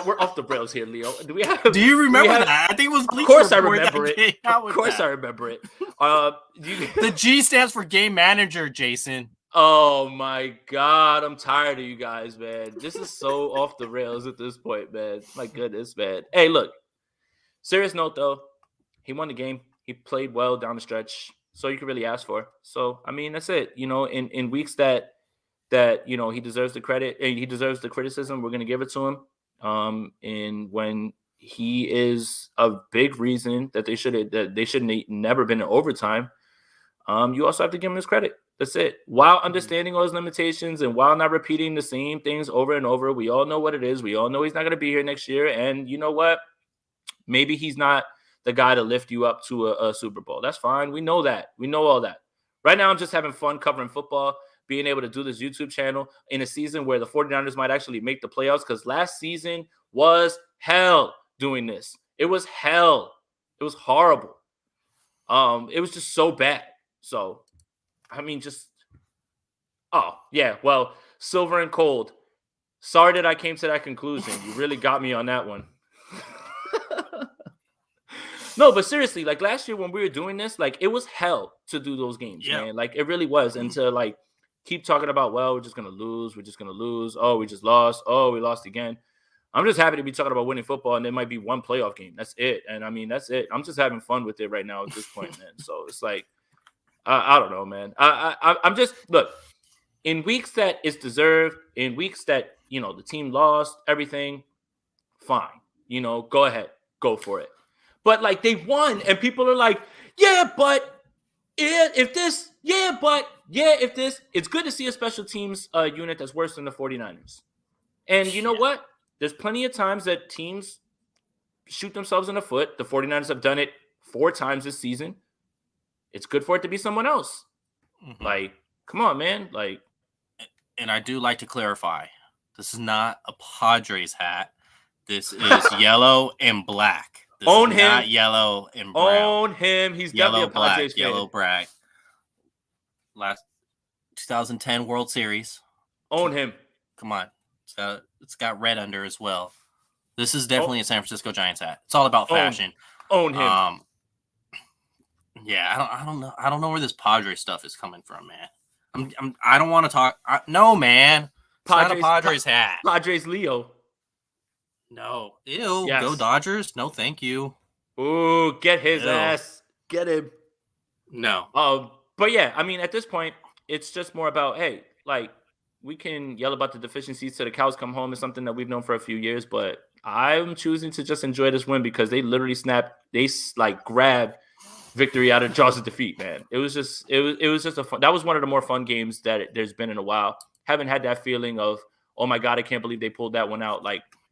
we're off the rails here, Leo. Do you remember that? I think it was Bleacher. Of course, I Report remember it. Of course, I remember it. The G stands for game manager, Jason. Oh my God, I'm tired of you guys, man. This is so off the rails at this point, man. My goodness, man. Hey, look. Serious note though, he won the game. He played well down the stretch. So you can really ask for. So I mean, that's it. In weeks that he deserves the credit, he deserves the criticism. We're gonna give it to him. And when he is a big reason that they shouldn't never been in overtime. You also have to give him his credit. That's it. While understanding all his limitations and while not repeating the same things over and over, we all know what it is. We all know he's not gonna be here next year. And you know what? Maybe he's not the guy to lift you up to a Super Bowl. That's fine. We know that. We know all that. Right now, I'm just having fun covering football, being able to do this YouTube channel in a season where the 49ers might actually make the playoffs, because last season was hell doing this. It was hell. It was horrible. It was just so bad. So, I mean, well, Silver and Cold. Sorry that I came to that conclusion. You really got me on that one. No, but seriously, like last year when we were doing this, like it was hell to do those games, Yeah. man. Like it really was. And to like keep talking about, well, we're just gonna lose, we're just gonna lose. Oh, we just lost. Oh, we lost again. I'm just happy to be talking about winning football, and there might be one playoff game. That's it. And I mean, that's it. I'm just having fun with it right now at this point, man. So it's like, I don't know, man. I'm just look in weeks that it's deserved, in weeks that the team lost everything. Fine, go ahead, go for it. But like they won, and people are like, yeah, but if this, yeah, but yeah, if this, it's good to see a special teams unit that's worse than the 49ers. And you know what? There's plenty of times that teams shoot themselves in the foot. The 49ers have done it 4 times this season. It's good for it to be someone else. Mm-hmm. Like, come on, man. Like, and I do like to clarify, this is not a Padres hat. This is yellow and black. This Own is him. not yellow and brown. Own him. He's yellow, definitely a Padres black, fan. Yellow, black. Last 2010 World Series. Own him. Come on. It's got red under as well. This is definitely a San Francisco Giants hat. It's all about fashion. Own him. Yeah, I don't know where this Padres stuff is coming from, man. I don't want to talk. No, man. It's not a Padres hat. Padres Leo. No. Ew. Yes. Go Dodgers. No, thank you. Ooh, get his ass. Get him. No. But yeah, I mean, at this point, it's just more about, hey, like, we can yell about the deficiencies till the cows come home is something that we've known for a few years, but I'm choosing to just enjoy this win because they literally grabbed victory out of jaws of defeat, man. It was just that was one of the more fun games that there's been in a while. Haven't had that feeling of, oh my God, I can't believe they pulled that one out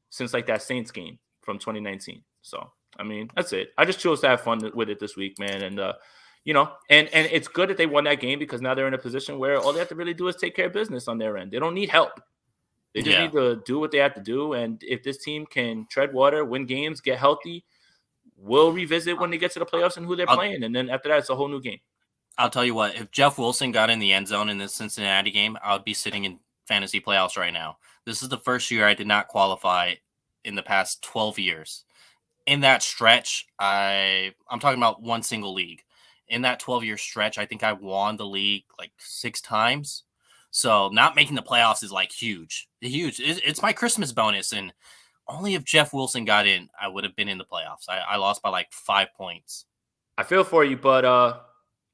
since that Saints game from 2019. So, I mean, that's it. I just chose to have fun with it this week, man. And, and it's good that they won that game because now they're in a position where all they have to really do is take care of business on their end. They don't need help. They just need to do what they have to do. And if this team can tread water, win games, get healthy, we'll revisit when they get to the playoffs and who they're playing. And then after that, it's a whole new game. I'll tell you what, if Jeff Wilson got in the end zone in this Cincinnati game, I would be sitting in fantasy playoffs right now. This is the first year I did not qualify in the past 12 years. In that stretch, I'm talking about one single league. In that 12-year stretch, I think I won the league 6 times. So not making the playoffs is huge. Huge. It's my Christmas bonus. And only if Jeff Wilson got in, I would have been in the playoffs. I lost by 5 points. I feel for you, but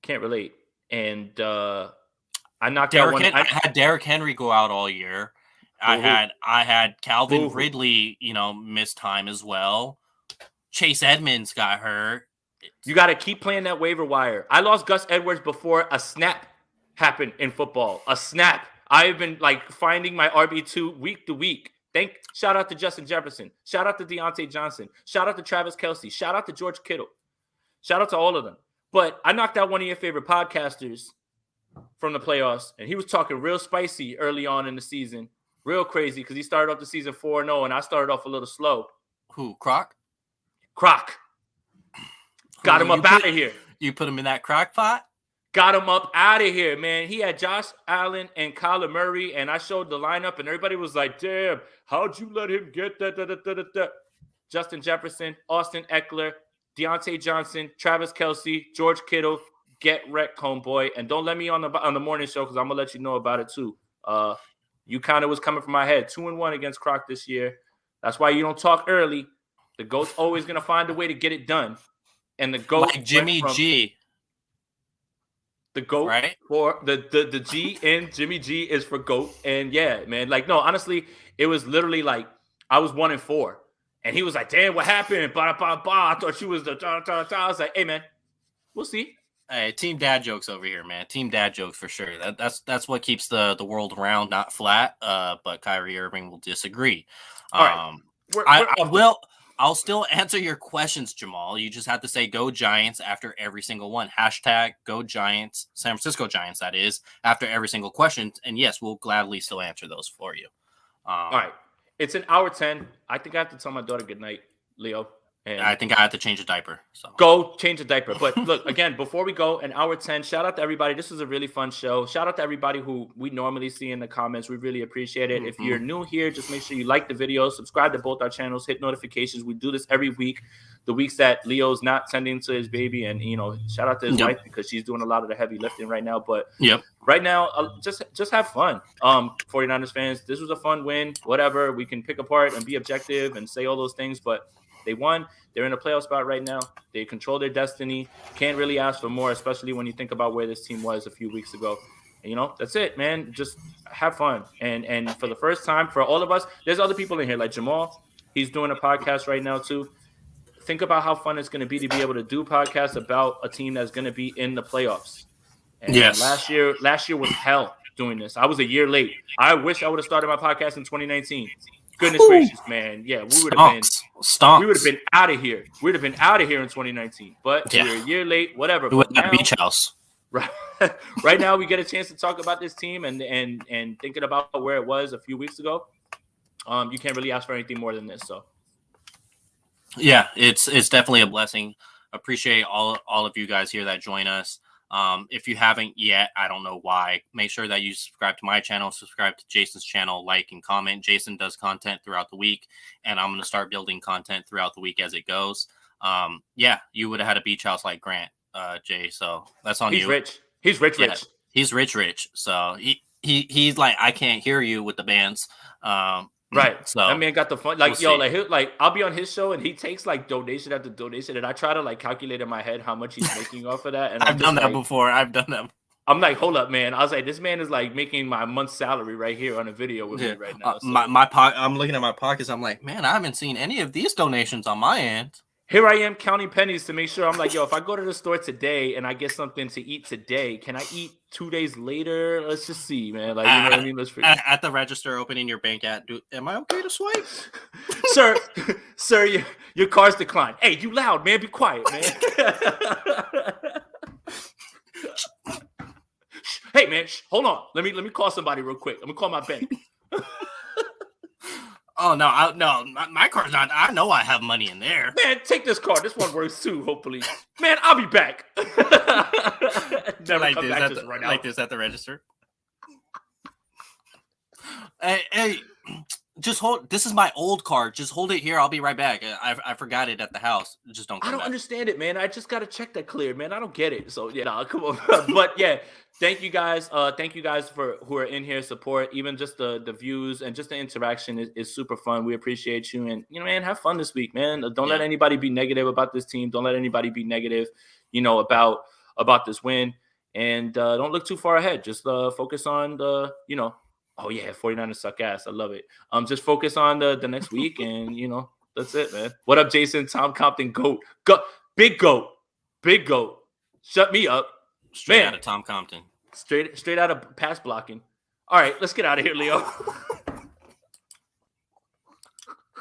can't relate. And I knocked out one. I had Derrick Henry go out all year. I had Calvin Ridley, miss time as well. Chase Edmonds got hurt. You got to keep playing that waiver wire. I lost Gus Edwards before a snap happened in football. A snap. I've been finding my RB2 week to week. Shout out to Justin Jefferson. Shout out to Deontay Johnson. Shout out to Travis Kelce. Shout out to George Kittle. Shout out to all of them. But I knocked out one of your favorite podcasters from the playoffs, and he was talking real spicy early on in the season. Real crazy because he started off the season 4-0, and I started off a little slow. Who, Croc? Got him up out of here. You put him in that crock pot? Got him up out of here, man. He had Josh Allen and Kyler Murray, and I showed the lineup, and everybody was like, damn, how'd you let him get that? Justin Jefferson, Austin Eckler, Deontay Johnson, Travis Kelce, George Kittle. Get wrecked, homeboy. And don't let me on the morning show because I'm going to let you know about it too. You kind of was coming from my head. 2-1 against Croc this year. That's why you don't talk early. The GOAT's always going to find a way to get it done. And the GOAT, like Jimmy G. The GOAT, right? For the G in Jimmy G is for GOAT. And yeah, man, no, honestly, it was literally I was 1-4. And he was like, damn, what happened? I thought she was the I was like, hey, man, we'll see. Hey, team dad jokes over here, man. Team dad jokes for sure. That's what keeps the world round, not flat. But Kyrie Irving will disagree. All right. I'll still answer your questions, Jamal. You just have to say "Go Giants" after every single one. Hashtag Go Giants, San Francisco Giants. That is after every single question. And yes, we'll gladly still answer those for you. All right. It's an hour 10. I think I have to tell my daughter good night, Leo. And I think I have to change a diaper. So go change a diaper. But look, again, before we go, an hour 10, shout out to everybody. This was a really fun show. Shout out to everybody who we normally see in the comments. We really appreciate it. If you're new here, just make sure you like the video, subscribe to both our channels, hit notifications. We do this every week. The weeks that Leo's not tending to his baby, and shout out to his wife because she's doing a lot of the heavy lifting right now. But right now, just have fun. 49ers fans, this was a fun win. Whatever, we can pick apart and be objective and say all those things, but they won. They're in a playoff spot right now. They control their destiny. Can't really ask for more, especially when you think about where this team was a few weeks ago. And, that's it, man. Just have fun. And for the first time, for all of us, there's other people in here like Jamal. He's doing a podcast right now too. Think about how fun it's going to be able to do podcasts about a team that's going to be in the playoffs. And last year was hell doing this. I was a year late. I wish I would have started my podcast in 2019. Goodness gracious, man. Yeah, we would have been out of here. We'd have been out of here in 2019. But we're a year late, whatever. We went to beach house. Right now we get a chance to talk about this team and thinking about where it was a few weeks ago. You can't really ask for anything more than this. So yeah, it's definitely a blessing. Appreciate all of you guys here that join us. If you haven't yet, I don't know why. Make sure that you subscribe to my channel, subscribe to Jason's channel, like and comment. Jason does content throughout the week, and I'm going to start building content throughout the week as it goes. You would have had a beach house like Grant, Jay. So that's on you. He's rich. He's rich. So he's like, I can't hear you with the bands. Right. So that man got the fun. Like, I'll be on his show and he takes like donation after donation, and I try to like calculate in my head how much he's making off of that. And I've done that before. I'm like, hold up, man. I was like, this man is like making my month's salary right here on a video with me right now. So. I'm looking at my pockets. I'm like, man, I haven't seen any of these donations on my end. Here I am counting pennies to make sure. I'm like, if I go to the store today and I get something to eat today, can I eat 2 days later? Let's just see, man. Like, you know what I mean? Let's at the register opening your bank am I okay to swipe? Sir, your car's declined. Hey, you loud, man. Be quiet, man. Hey, man, hold on. Let me call somebody real quick. Let me call my bank. Oh, no, my car's not. I know I have money in there. Man, take this card. This one works too, hopefully. Man, I'll be back. Never come back, just run out. Like this at the register. Hey, just hold. This is my old card. Just hold it here. I'll be right back. I forgot it at the house. Just don't come back. Understand it, man. I just got to check that clear, man. I don't get it. So, come on. But, thank you guys. Thank you guys for who are in here, support. Even just the views and just the interaction is super fun. We appreciate you. And, man, have fun this week, man. Don't let anybody be negative about this team. Don't let anybody be negative, about this win. And don't look too far ahead. Just focus on the, oh, yeah, 49ers suck ass. I love it. Just focus on the next week and, that's it, man. What up, Jason? Tom Compton, GOAT. Big GOAT. Shut me up. Straight out of Tom Compton. Straight out of pass blocking. All right, let's get out of here, Leo.